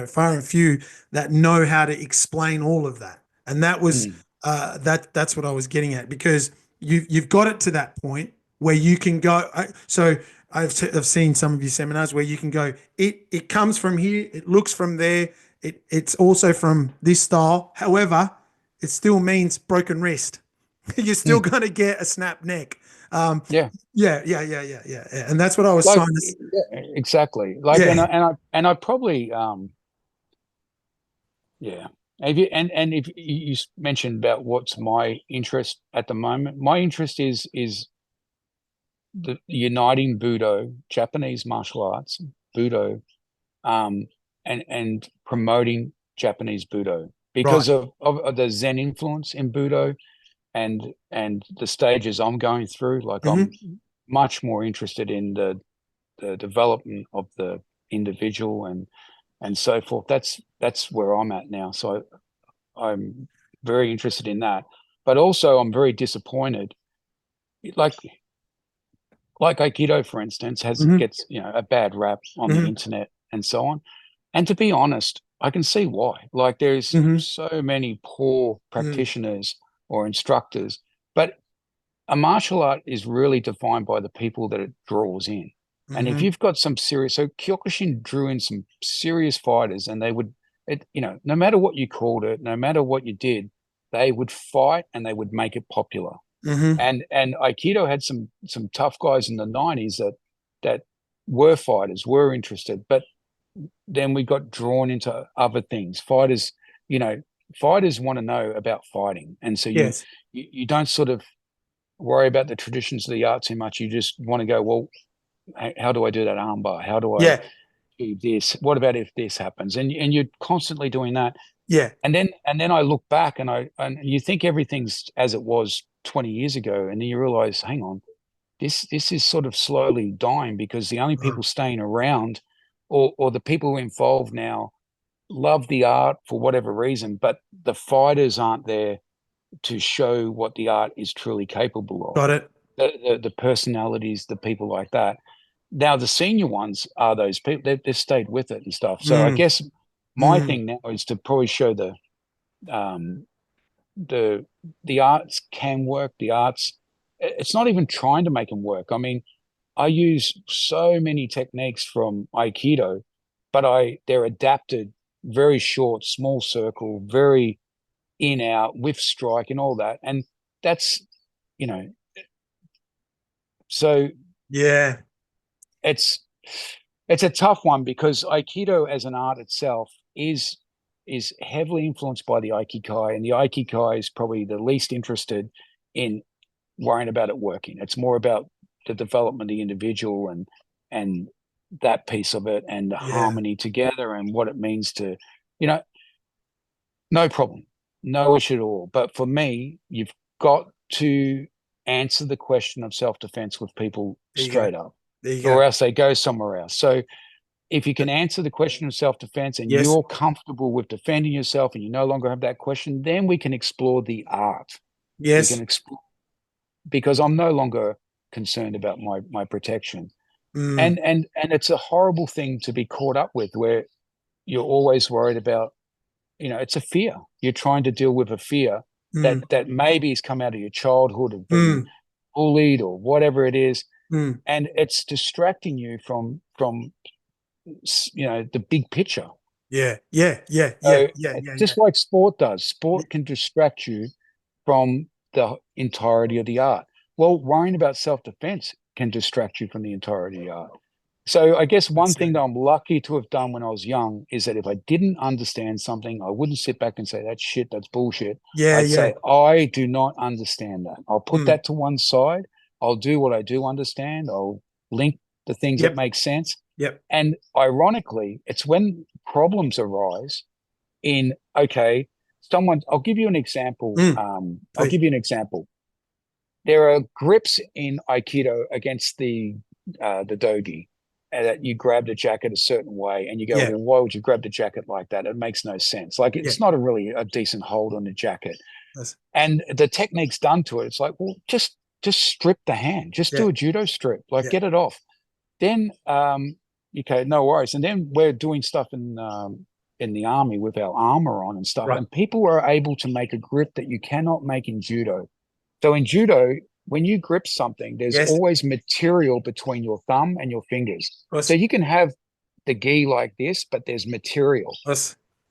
far and few that know how to explain all of that, and that was Mm. that's what I was getting at because you've got it to that point where you can go. So I've seen some of your seminars where you can go. It comes from here. It looks from there. It's also from this style. However, it still means broken wrist. You're still Mm. going to get a snap neck. Um, Yeah. yeah, and that's what I was Like, trying to. yeah, exactly. Like, Yeah. and I probably, yeah. If you, and if you mentioned about what's my interest at the moment, my interest is the uniting Budo, Japanese martial arts, Budo, um, and promoting Japanese Budo Right. because of the Zen influence in Budo and the stages I'm going through. Like Hmm. much more interested in the development of the individual and so forth. That's where I'm at now. So I'm very interested in that, but also I'm very disappointed. Like Aikido, for instance, gets a bad rap on the internet and so on. And to be honest, I can see why. Like there's so many poor practitioners or instructors, but a martial art is really defined by the people that it draws in. And if you've got some serious, so Kyokushin drew in some serious fighters, and they would, no matter what you called it, no matter what you did, they would fight and they would make it popular. And Aikido had some tough guys in the 90s that were fighters, were interested, but then we got drawn into other things. Fighters want to know about fighting, and so Yes. you don't sort of worry about the traditions of the art too much. You just want to go, well, how do I do that armbar? How do I do this? What about if this happens? And you're constantly doing that. Yeah. And then I look back and you think everything's as it was 20 years ago, and then you realize, hang on, this is sort of slowly dying, because the only people staying around or the people involved now love the art for whatever reason, but the fighters aren't there to show what the art is truly capable of. Got it. The personalities, the people like that. Now the senior ones are those people. They've stayed with it and stuff. So I guess my thing now is to probably show the arts can work. The arts, it's not even trying to make them work. I mean, I use so many techniques from Aikido, but they're adapted, very short, small circle, very in, out, with strike and all that. And that's, so yeah, it's a tough one, because Aikido as an art itself is heavily influenced by the Aikikai, and the Aikikai is probably the least interested in worrying about it working. It's more about the development of the individual and that piece of it, and the harmony together, and what it means to, no problem, no issue at all. But for me, you've got to answer the question of self-defense with people straight up, or else they go somewhere else. So if you can answer the question of self-defense, and you're comfortable with defending yourself, and you no longer have that question, then we can explore the art. Yes. We can explore, because I'm no longer concerned about my protection. And it's a horrible thing to be caught up with, where you're always worried about, it's a fear. You're trying to deal with a fear that maybe has come out of your childhood, of being bullied or whatever it is. And it's distracting you from the big picture. Just like sport does. Sport can distract you from the entirety of the art. Well, worrying about self-defense can distract you from the entirety of the art. So I guess one thing that I'm lucky to have done when I was young is that if I didn't understand something, I wouldn't sit back and say, that's shit, that's bullshit. I'd say, I do not understand that. I'll put that to one side. I'll do what I do understand. I'll link the things that make sense. And ironically, it's when problems arise I'll give you an example. I'll give you an example. There are grips in Aikido against the dogi, that you grab the jacket a certain way, and you go, well, why would you grab the jacket like that? It makes no sense. Like, it's not really a decent hold on the jacket. And the technique's done to it. It's like, well, just strip the hand. Just do a judo strip. Like, get it off. Then, okay, no worries. And then we're doing stuff in the army with our armor on and stuff. And people are able to make a grip that you cannot make in judo. So in judo, when you grip something, there's always material between your thumb and your fingers. So you can have the gi like this, but there's material.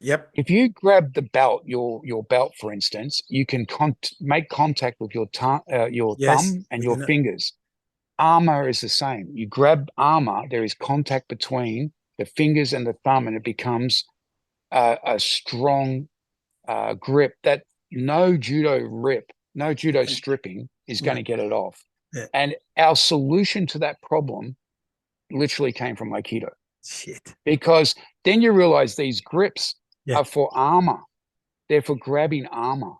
If you grab the belt, your belt, for instance, you can make contact with your thumb and your fingers. Armor is the same. You grab armor, there is contact between the fingers and the thumb, and it becomes a strong grip that no judo stripping is going to get it off. And our solution to that problem literally came from Aikido. Because then you realize these grips are for armor. They're for grabbing armor.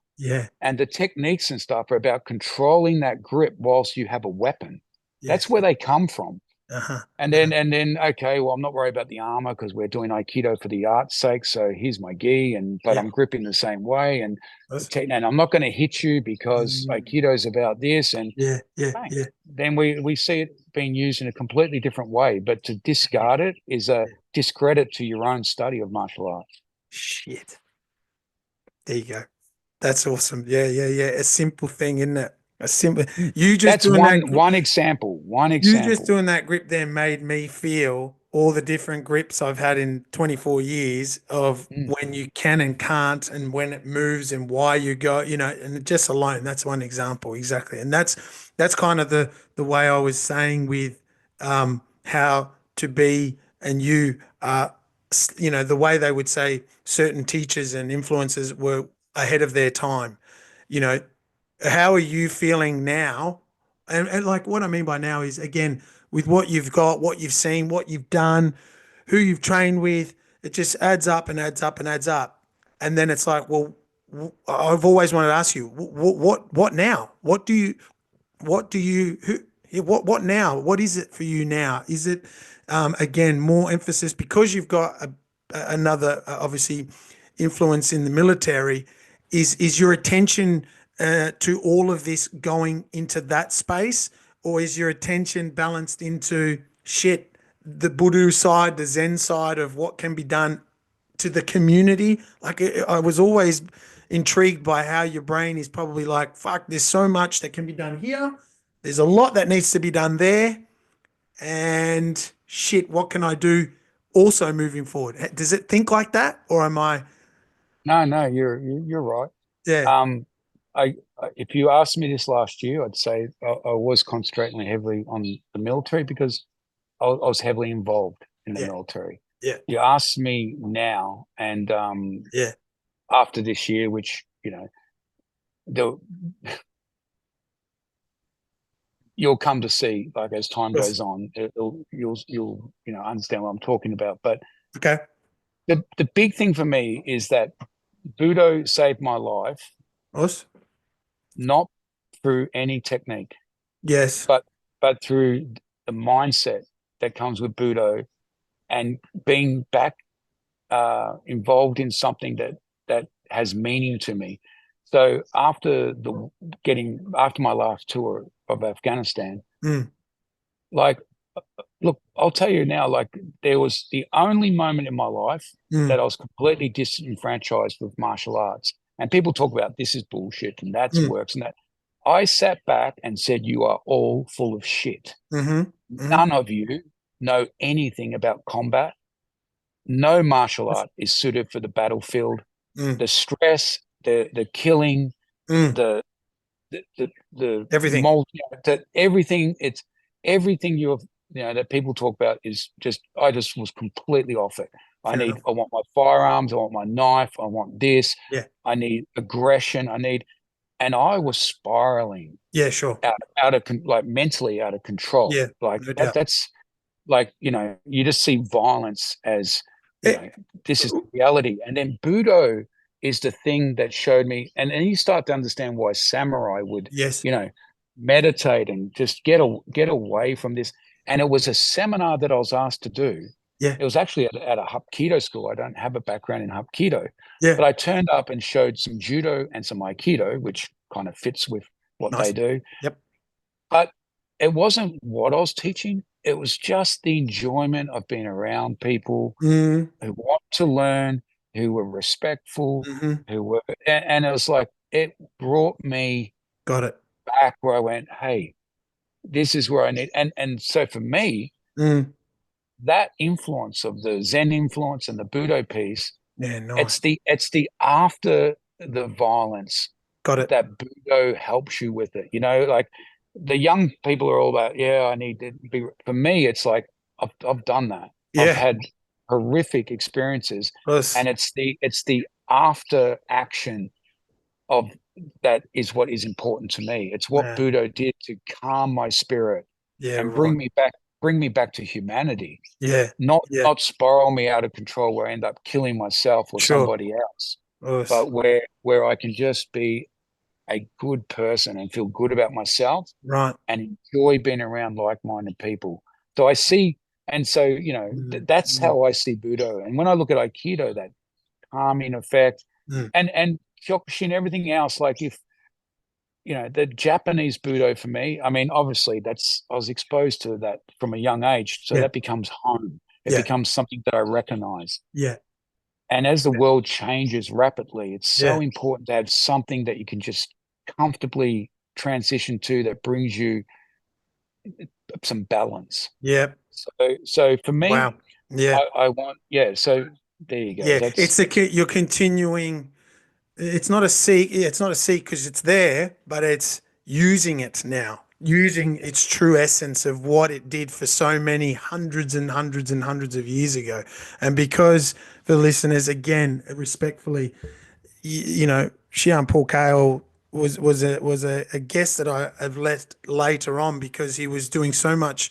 And the techniques and stuff are about controlling that grip whilst you have a weapon. That's Yes. where they come from. Uh-huh. And then, okay, well, I'm not worried about the armor because we're doing Aikido for the art's sake. So here's my gi, but Yeah. I'm gripping the same way, That's, and I'm not going to hit you because mm, Aikido is about this. And yeah. Yeah. bang, Yeah. then we see it being used in a completely different way. But to discard it is a Yeah. discredit to your own study of martial arts. Shit. There you go. That's awesome. Yeah. Yeah. Yeah. A simple thing, isn't it? A simple. You just That's doing that. one example. One You just example. doing that grip there made me feel all the different grips I've had in 24 years of Mm. when you can and can't and when it moves and why you go, and just alone, that's one example. Exactly. And that's kind of the way I was saying with how to be and you the way they would say certain teachers and influencers were ahead of their time. You know, how are you feeling now? And like what I mean by now is again, with what you've got, what you've seen, what you've done, who you've trained with, it just adds up and adds up and adds up. And then it's like, well, I've always wanted to ask you, what now? What now? What is it for you now? Is it again more emphasis because you've got another obviously influence in the military? Is your attention to all of this going into that space, or is your attention balanced into shit, the Budo side, the Zen side of what can be done to the community? Like I was always intrigued by how your brain is probably like, fuck, there's so much that can be done here. There's a lot that needs to be done there. And shit, what can I do also moving forward? Does it think like that? Or am I, No, you're right. yeah, Um, if you asked me this last year, I'd say I was concentrating heavily on the military because I was heavily involved in the yeah, military. yeah, You ask me now, and yeah, after this year, which the, you'll come to see, like as time yes. goes on, you'll understand what I'm talking about. But Okay. the big thing for me is that Budo saved my life, Us? not through any technique, Yes. but through the mindset that comes with Budo and being back involved in something that has meaning to me. So after my last tour of Afghanistan, Mm, like look, I'll tell you now, like there was the only moment in my life mm, that I was completely disenfranchised with martial arts. And people talk about this is bullshit and that's mm, works and that. I sat back and said, you are all full of shit. mm-hmm, mm-hmm. None of you know anything about combat. No martial art is suited for the battlefield. Mm, The stress, the killing, mm. the the Everything. multi that everything it's everything that people talk about is just I just was completely off it. Fair enough. I want my firearms, I want my knife, I want this, Yeah. I need aggression, and I was spiraling Yeah, sure. like mentally out of control. Yeah, Like no doubt. that's like you just see violence as you Eh, know this is reality, and then Budo is the thing that showed me, and you start to understand why samurai would yes. you know meditate and just get away from this. And it was a seminar that I was asked to do. Yeah. It was actually at a Hapkido school. I don't have a background in Hapkido, Yeah. but I turned up and showed some judo and some Aikido, which kind of fits with what they Nice. do. Yep. But it wasn't what I was teaching. It was just the enjoyment of being around people Mm, who want to learn, who were respectful, mm-hmm. and it was like, it brought me Got it. back where I went, hey, this is where I need. And so for me, Mm. that influence of the Zen influence and the Budo piece, Yeah, it's nice. the after the violence Got it. that Budo helps you with it. Like the young people are all about, yeah, I need to be. For me, it's like I've done that. I've Yeah. had horrific experiences, Us. and it's the after action of that is what is important to me. It's what Yeah. Budo did to calm my spirit Yeah, and right. bring me back to humanity, Yeah. not Yeah. not spiral me out of control where I end up killing myself or Sure. somebody else, Us. but where I can just be a good person and feel good about myself Right. and enjoy being around like-minded people. So I see, and so, Mm, that's mm, how I see Budo. And when I look at Aikido, that calming effect mm. and Kyokushin, everything else, like if, the Japanese Budo for me, I mean, obviously I was exposed to that from a young age. So Yeah. that becomes home. It Yeah. becomes something that I recognize. Yeah. And as the world changes rapidly, it's so Yeah. important to have something that you can just comfortably transition to that brings you some balance. Yeah. So for me, Wow. Yeah. I want, yeah. So there you go. Yeah. That's You're continuing. It's not a seek. Yeah, it's not a seek because it's there, but it's using it now, using its true essence of what it did for so many hundreds and hundreds and hundreds of years ago. And because the listeners, again, respectfully, Shihan Paul Cale was a guest that I have let later on because he was doing so much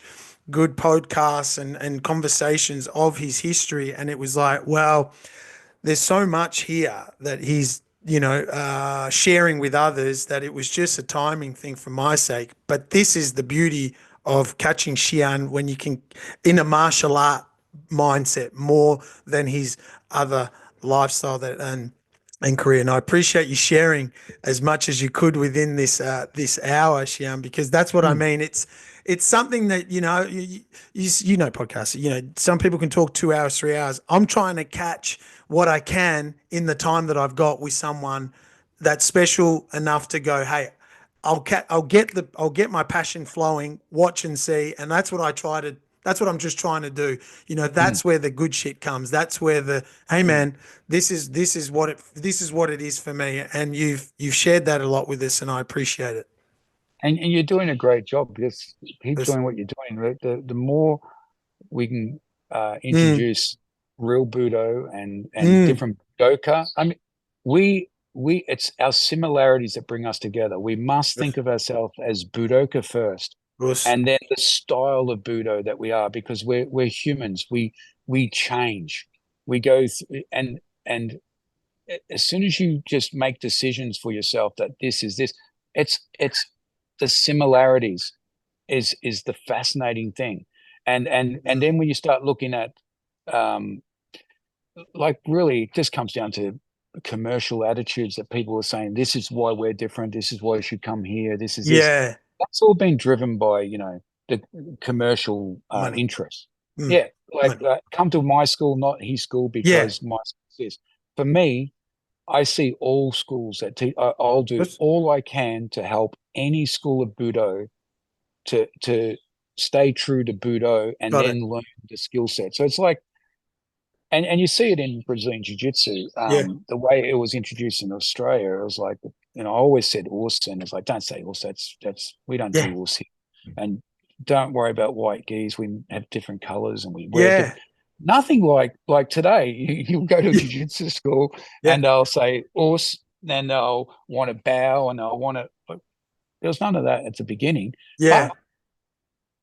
good podcasts and conversations of his history, and it was like, well, there's so much here that he's sharing with others that it was just a timing thing for my sake. But this is the beauty of catching Shihan when you can in a martial art mindset more than his other lifestyle that and career. And I appreciate you sharing as much as you could within this hour, Shihan, because that's what I mm, mean. It's something that podcasts. Some people can talk 2 hours, 3 hours. I'm trying to catch what I can in the time that I've got with someone that's special enough to go, hey, I'll get my passion flowing, watch and see, and that's what I'm just trying to do. mm. That's where the good shit comes. That's where hey man, this is what it is for me, and you've shared that a lot with us, and I appreciate it. And you're doing a great job because keep It's- doing what you're doing. Right? The more we can mm, introduce real Budo and mm, different Doka. I mean, we it's our similarities that bring us together. We must think of ourselves as Budoka first, Russ. and then the style of Budo that we are, because we're humans. We change. We go and as soon as you just make decisions for yourself that this is this, it's the similarities is the fascinating thing. And then when you start looking at um like really it just comes down to commercial attitudes that people are saying this is why we're different, this is why you should come here, this is this. Yeah, That's all been driven by the commercial money. interest. Mm, Yeah, like money. come to my school, not his school, Yeah. because my school is this. For me, I see all schools that I'll do Russ. all I can to help any school of Budo to stay true to Budo and Got it. then learn the skill set. So it's like, and you see it in Brazilian Jiu-Jitsu, Yeah. the way it was introduced in Australia. It was like, I always said "us," and it's like, don't say "us." That's we don't Yeah. do "us" here, and don't worry about white gis. We have different colors and we wear Yeah. different. Nothing like today. You go to a Yeah. jiu-jitsu school Yeah. and they'll say "us," then they'll want to bow and they'll want to. There was none of that at the beginning, Yeah. but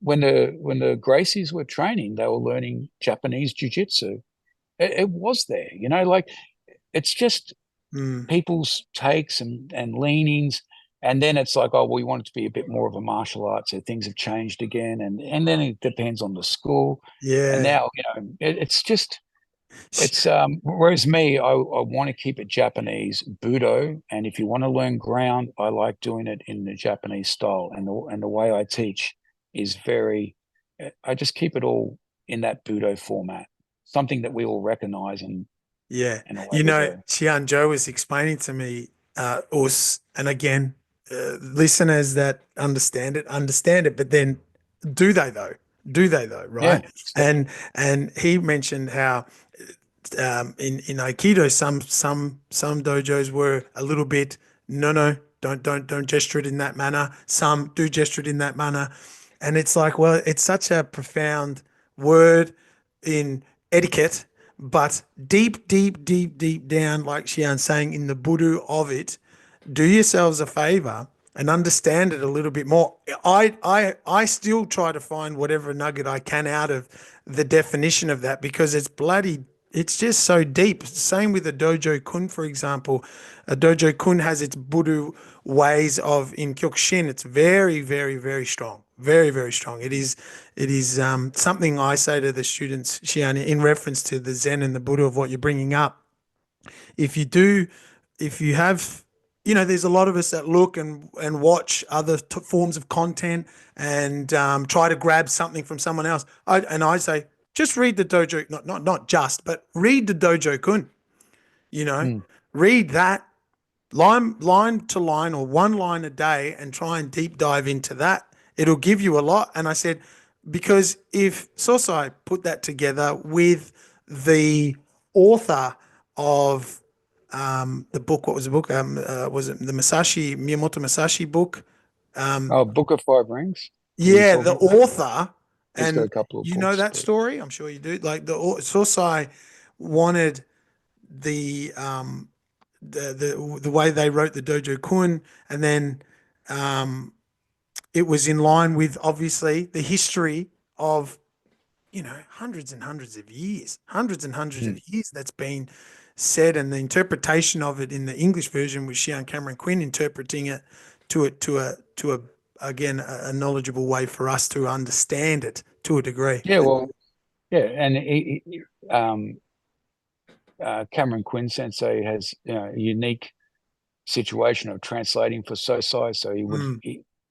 when the Gracies were training, they were learning Japanese jiu-jitsu. It was there, like it's just Mm, people's takes and leanings. And then it's like, oh, we want it to be a bit more of a martial art. So things have changed again. And then it depends on the school. And yeah. now, it's just, whereas me, I want to keep it Japanese Budo. And if you want to learn ground, I like doing it in the Japanese style. And the way I teach is I just keep it all in that Budo format, something that we all recognize, Yeah. and away we go. Chian Joe was explaining to me, us, and again, listeners that understand it, but then do they though? Do they though? Yeah. Right. And he mentioned how in Aikido, some dojos were a little bit no, don't gesture it in that manner. Some do gesture it in that manner, and it's like, well, it's such a profound word in etiquette, but deep down, like Xian's saying, in the Budu of it, do yourselves a favor and understand it a little bit more. I still try to find whatever nugget I can out of the definition of that because it's bloody It's just so deep. Same with a dojo kun, for example. A dojo kun has its Budo ways of in Kyokushin. It's very, very, very strong. Very, very strong. It is something I say to the students, Shihan, in reference to the Zen and the Buddha of what you're bringing up. If you do, if you have, there's a lot of us that look and watch other forms of content and try to grab something from someone else. I say, just read the dojo, not just, but read the dojo kun. You know, Mm. read that line to line or one line a day and try and deep dive into that. It'll give you a lot. And I said, because if Sosai put that together with the author of the book, what was the book? Was it the Miyamoto Masashi book? Oh, Book of Five Rings. Are you Yeah, the talking about? author, He's got a and couple of you know books, that but story. I'm sure you do. Like Sosai wanted the the way they wrote the Dojo Kun, and then it was in line with obviously the history of hundreds and hundreds of years, hundreds and hundreds of mm. years that's been said, and the interpretation of it in the English version with Shihan Cameron Quinn interpreting it to a again a knowledgeable way for us to understand it to a degree. Yeah, well, yeah, and Cameron Quinn Sensei has a unique situation of translating for Sosai, so Mm,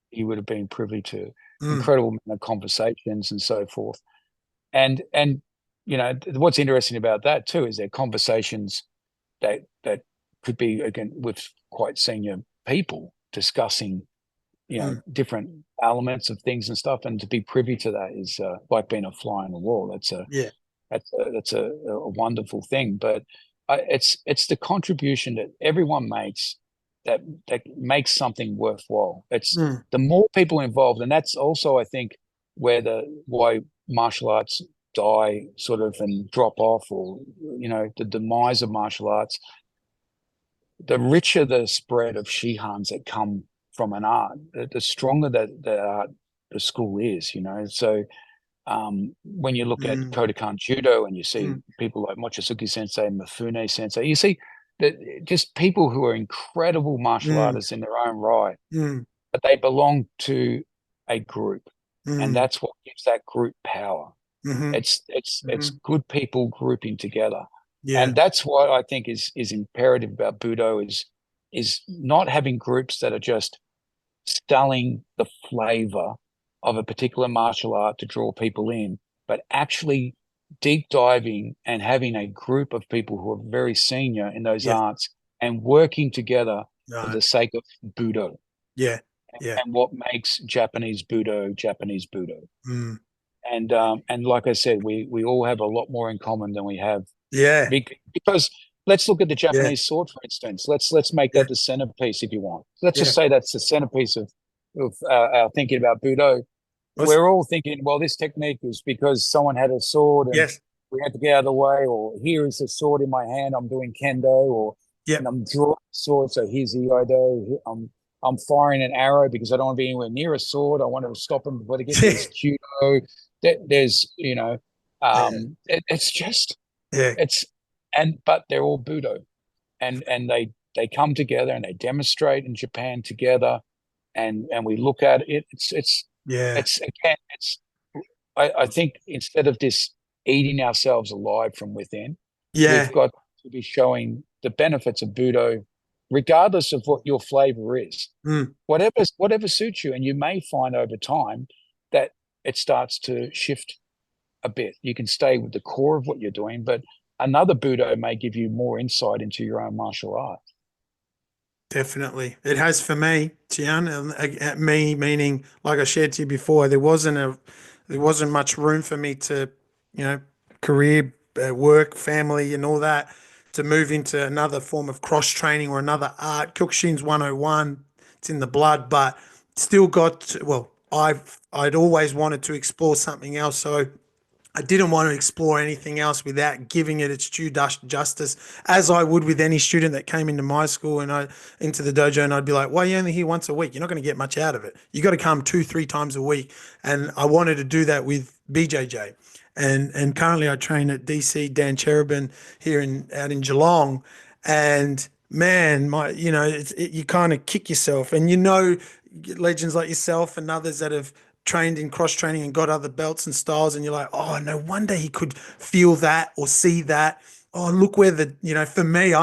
he would have been privy to mm, incredible amount of conversations and so forth. And what's interesting about that too is their conversations that could be again with quite senior people discussing mm. different elements of things and stuff, and to be privy to that is like being a fly on the wall. Yeah, That's a wonderful thing. But it's the contribution that everyone makes that makes something worthwhile. It's mm, the more people involved, and that's also I think why martial arts die sort of and drop off, or the demise of martial arts. The richer the spread of Shihans that come from an art, the stronger that the art the school is. So when you look at mm, Kodokan Judo and you see mm, people like Mochizuki Sensei, Mifune Sensei, you see that just people who are incredible martial mm, artists in their own right, mm, but they belong to a group, and mm, that's what gives that group power. mhm, It's mhm. good people grouping together, Yeah, and that's what I think is imperative about Budo is not having groups that are just selling the flavor of a particular martial art to draw people in, but actually deep diving and having a group of people who are very senior in those yeah, arts and working together for right. the sake of Budo Yeah, yeah, and what makes Japanese Budo Japanese Budo. mm, And like I said, we all have a lot more in common than we have yeah, because let's look at the yeah, Japanese sword, for instance. Let's make yeah, that the centerpiece if you want. Let's just yeah. say that's the centerpiece of our thinking about Budo. What's We're all thinking, well, this technique is because someone had a sword and yes, we had to get out of the way, or here is a sword in my hand, I'm doing kendo, or yeah, and I'm drawing a sword, so here's the ido. I'm firing an arrow because I don't want to be anywhere near a sword. I want to stop them before they get yeah, this judo. There's yeah, it's just yeah, it's but they're all Budo, and they come together and they demonstrate in Japan together, and we look at it. yeah, It's again it's I think instead of this eating ourselves alive from within, we've yeah, got to be showing the benefits of Budo, regardless of what your flavor is. mm, Whatever suits you, and you may find over time that it starts to shift a bit. You can stay with the core of what you're doing, but another Budo may give you more insight into your own martial art. definitely. It has for me, Tian, me meaning like I shared to you before, there wasn't much room for me to, career, work, family, and all that to move into another form of cross training or another art. Kyokushin's 101. It's in the blood, but still well, I'd always wanted to explore something else. So I didn't want to explore anything else without giving it its due justice, as I would with any student that came into my school and into the dojo, and I'd be like, "Why are you only here once a week? You're not going to get much out of it. You got to come 2, 3 times a week." And I wanted to do that with BJJ, and currently I train at DC Dan Cherubin here out in Geelong, and man, you kind of kick yourself, and legends like yourself and others that have trained in cross training and got other belts and styles, and you're like, oh, no wonder he could feel that or see that. Oh, look where for me,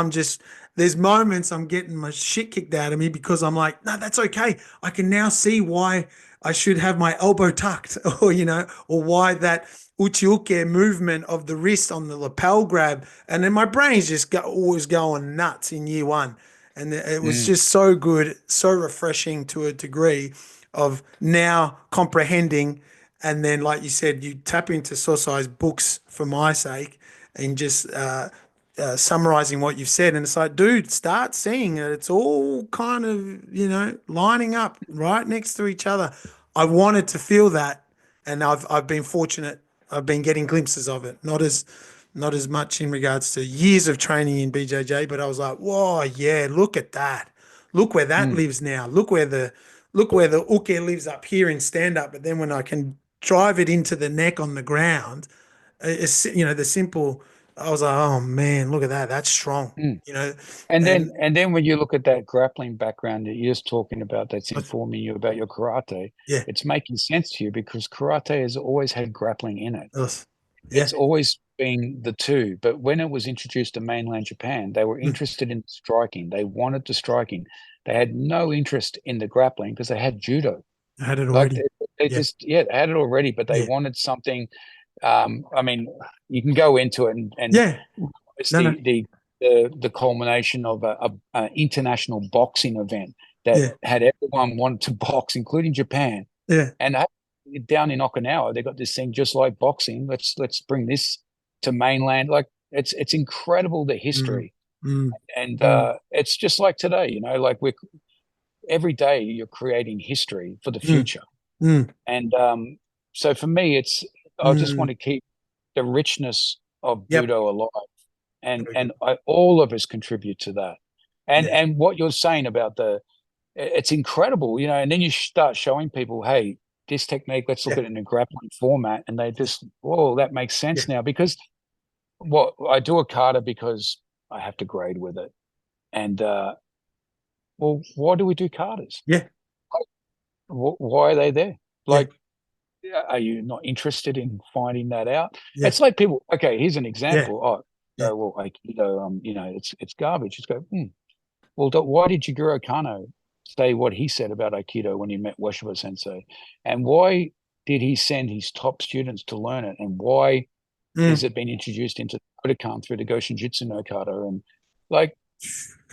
there's moments I'm getting my shit kicked out of me because I'm like, no, that's okay. I can now see why I should have my elbow tucked, or why that uchi-uke movement of the wrist on the lapel grab. And then my brain's just always going nuts in year one. And it was Mm, just so good, so refreshing to a degree of now comprehending. And then, like you said, you tap into Sosai's books for my sake and just summarizing what you've said. And it's like, dude, start seeing it. It's all kind of, lining up right next to each other. I wanted to feel that. And I've been fortunate. I've been getting glimpses of it. Not as much in regards to years of training in BJJ, but I was like, whoa, yeah, look at that. Look where that mm, lives now. Look where the uke lives up here in stand up. But then when I can drive it into the neck on the ground, the simple. I was like, oh man, look at that. That's strong. mm. And And then when you look at that grappling background that you're just talking about, that's informing you about your karate, yeah, it's making sense to you because karate has always had grappling in it. us, yeah, It's always been the two. But when it was introduced to mainland Japan, they were mm, interested in striking. They wanted the striking. They had no interest in the grappling because they had judo. I had it Like already. they Yeah, just, yeah, they had it already, but they yeah, wanted something. I mean, you can go into it, and yeah. it's No, no, the culmination of a international boxing event that yeah, had everyone wanted to box, including Japan. yeah, And down in Okinawa, they got this thing just like boxing. Let's bring this to mainland. Like it's incredible the mm, history, mm, and mm, it's just like today. Like we're every day you're creating history for the mm, future. mm, And so for me, I just mm. want to keep the richness of Yep. Budo alive, Very good. all of us contribute to that. And Yeah, and what you're saying about it's incredible, And then you start showing people, hey, this technique, let's look yeah, at it in a grappling format, and they yeah, just, whoa, that makes yeah, sense now. Because what I do a kata because I have to grade with it, and well, why do we do katas? yeah, Why are they there? yeah, Like, are you not interested in finding that out? yeah, It's like people. Okay, here's an yeah, example. Oh, yeah. well, Aikido, it's garbage. Just go. Well, why did Jigoro Kano say what he said about Aikido when he met Washiba Sensei, and why did he send his top students to learn it, and why has Mm, it been introduced into Kodokan through the Goshin Jitsu no Kata, and like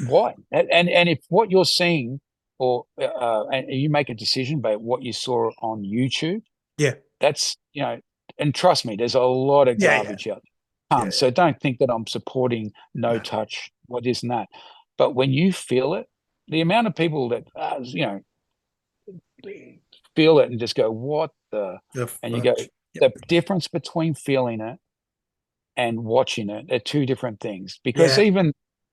why? And if what you're seeing, and you make a decision about what you saw on YouTube, yeah, that's and trust me, there's a lot of yeah, yeah, garbage out there. yeah, So don't think that I'm supporting no no, touch, what isn't that. But when you feel it, the amount of people that feel it and just go, what the, the and you go, fuck. Yep. the difference between feeling it and watching it, they're two different things. Because Yeah,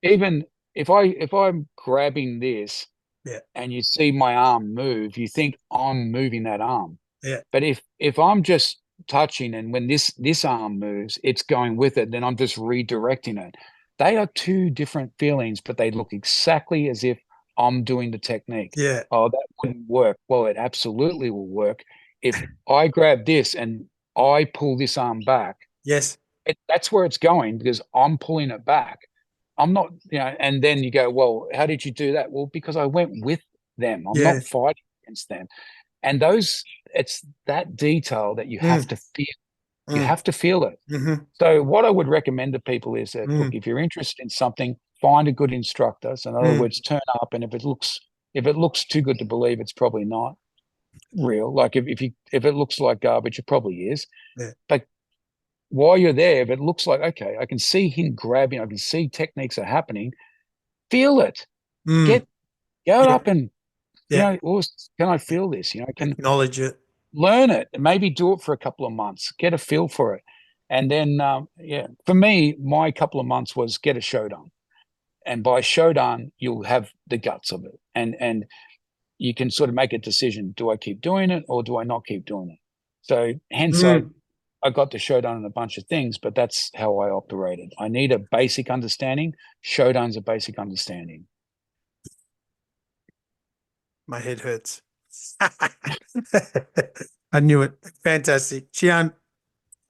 even if I'm grabbing this yeah, and you see my arm move, you think I'm moving that arm. yeah, But if I'm just touching, and when this arm moves, it's going with it, then I'm just redirecting it. They are two different feelings, but they look exactly as if I'm doing the technique. yeah, Oh, that wouldn't work. Well, it absolutely will work. If I grab this and I pull this arm back, yes, that's where it's going because I'm pulling it back. I'm not, and then you go, well, how did you do that? Well, because I went with them. I'm yeah, not fighting against them. And it's that detail that you have mm, to feel. You mm, have to feel it. mm-hmm, So what I would recommend to people is that, look, mm, if you're interested in something, find a good instructor. So in other mm, words, turn up, and if it looks too good to believe, it's probably not real. Like if it looks like garbage, it probably is. yeah, But while you're there, if it looks like, okay, I can see him grabbing, I can see techniques are happening, feel it. mm, Get yeah, up and, yeah. oh, can I feel this? Can Acknowledge it. learn it, maybe do it for a couple of months, get a feel for it. And then, for me, my couple of months was get a shodan. And by shodan, you'll have the guts of it. And you can sort of make a decision. Do I keep doing it or do I not keep doing it? So hence Mm, I got the Shodan in a bunch of things, but that's how I operated. I need a basic understanding. Shodan's a basic understanding. My head hurts. I knew it. Fantastic. Shihan,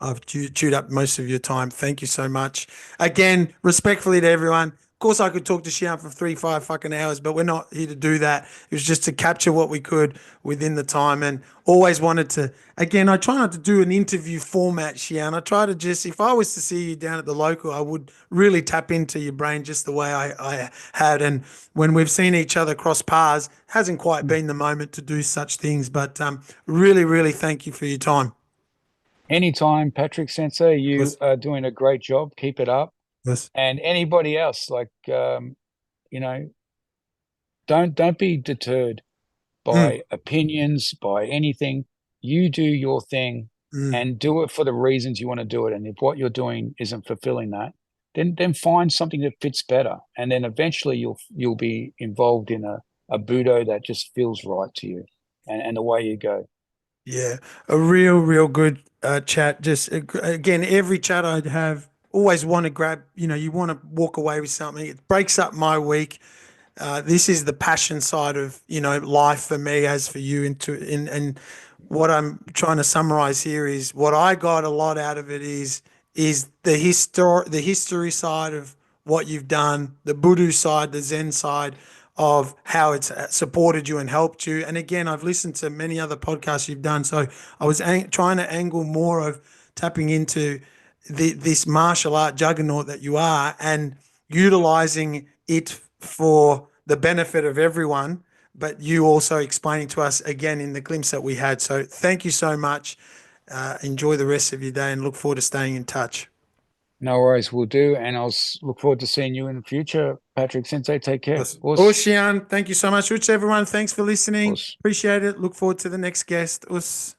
I've chewed up most of your time. Thank you so much. Again, respectfully to everyone. Of course, I could talk to Shihan for 3, 5 fucking hours, but we're not here to do that. It was just to capture what we could within the time, and always wanted to. Again, I try not to do an interview format, Shihan. I try to just, if I was to see you down at the local, I would really tap into your brain just the way I had. And when we've seen each other cross paths, hasn't quite been the moment to do such things. But really, really thank you for your time. Anytime, Patrick Sensei, you Yes. are doing a great job. Keep it up. Yes. And anybody else, like, you know, don't be deterred Mm, by opinions, by anything. You do your thing mm. and do it for the reasons you want to do it. And if what you're doing isn't fulfilling that, then find something that fits better. And then eventually you'll be involved in a Budo that just feels right to you, and away you go. Yeah, a real good chat. Just again, every chat I'd have, always want to grab, you want to walk away with something. It breaks up my week. This is the passion side of, life for me as for you. And what I'm trying to summarize here is what I got a lot out of it is the history side of what you've done, the Budo side, the Zen side of how it's supported you and helped you. And again, I've listened to many other podcasts you've done, so I was trying to angle more of tapping into this martial art juggernaut that you are, and utilizing it for the benefit of everyone, but you also explaining to us again in the glimpse that we had. So thank you so much. Enjoy the rest of your day and look forward to staying in touch. No worries, we'll do. And look forward to seeing you in the future. Patrick Sensei, take care. Ocean, thank you so much. Everyone, thanks for listening. Us. Appreciate it. Look forward to the next guest. Us.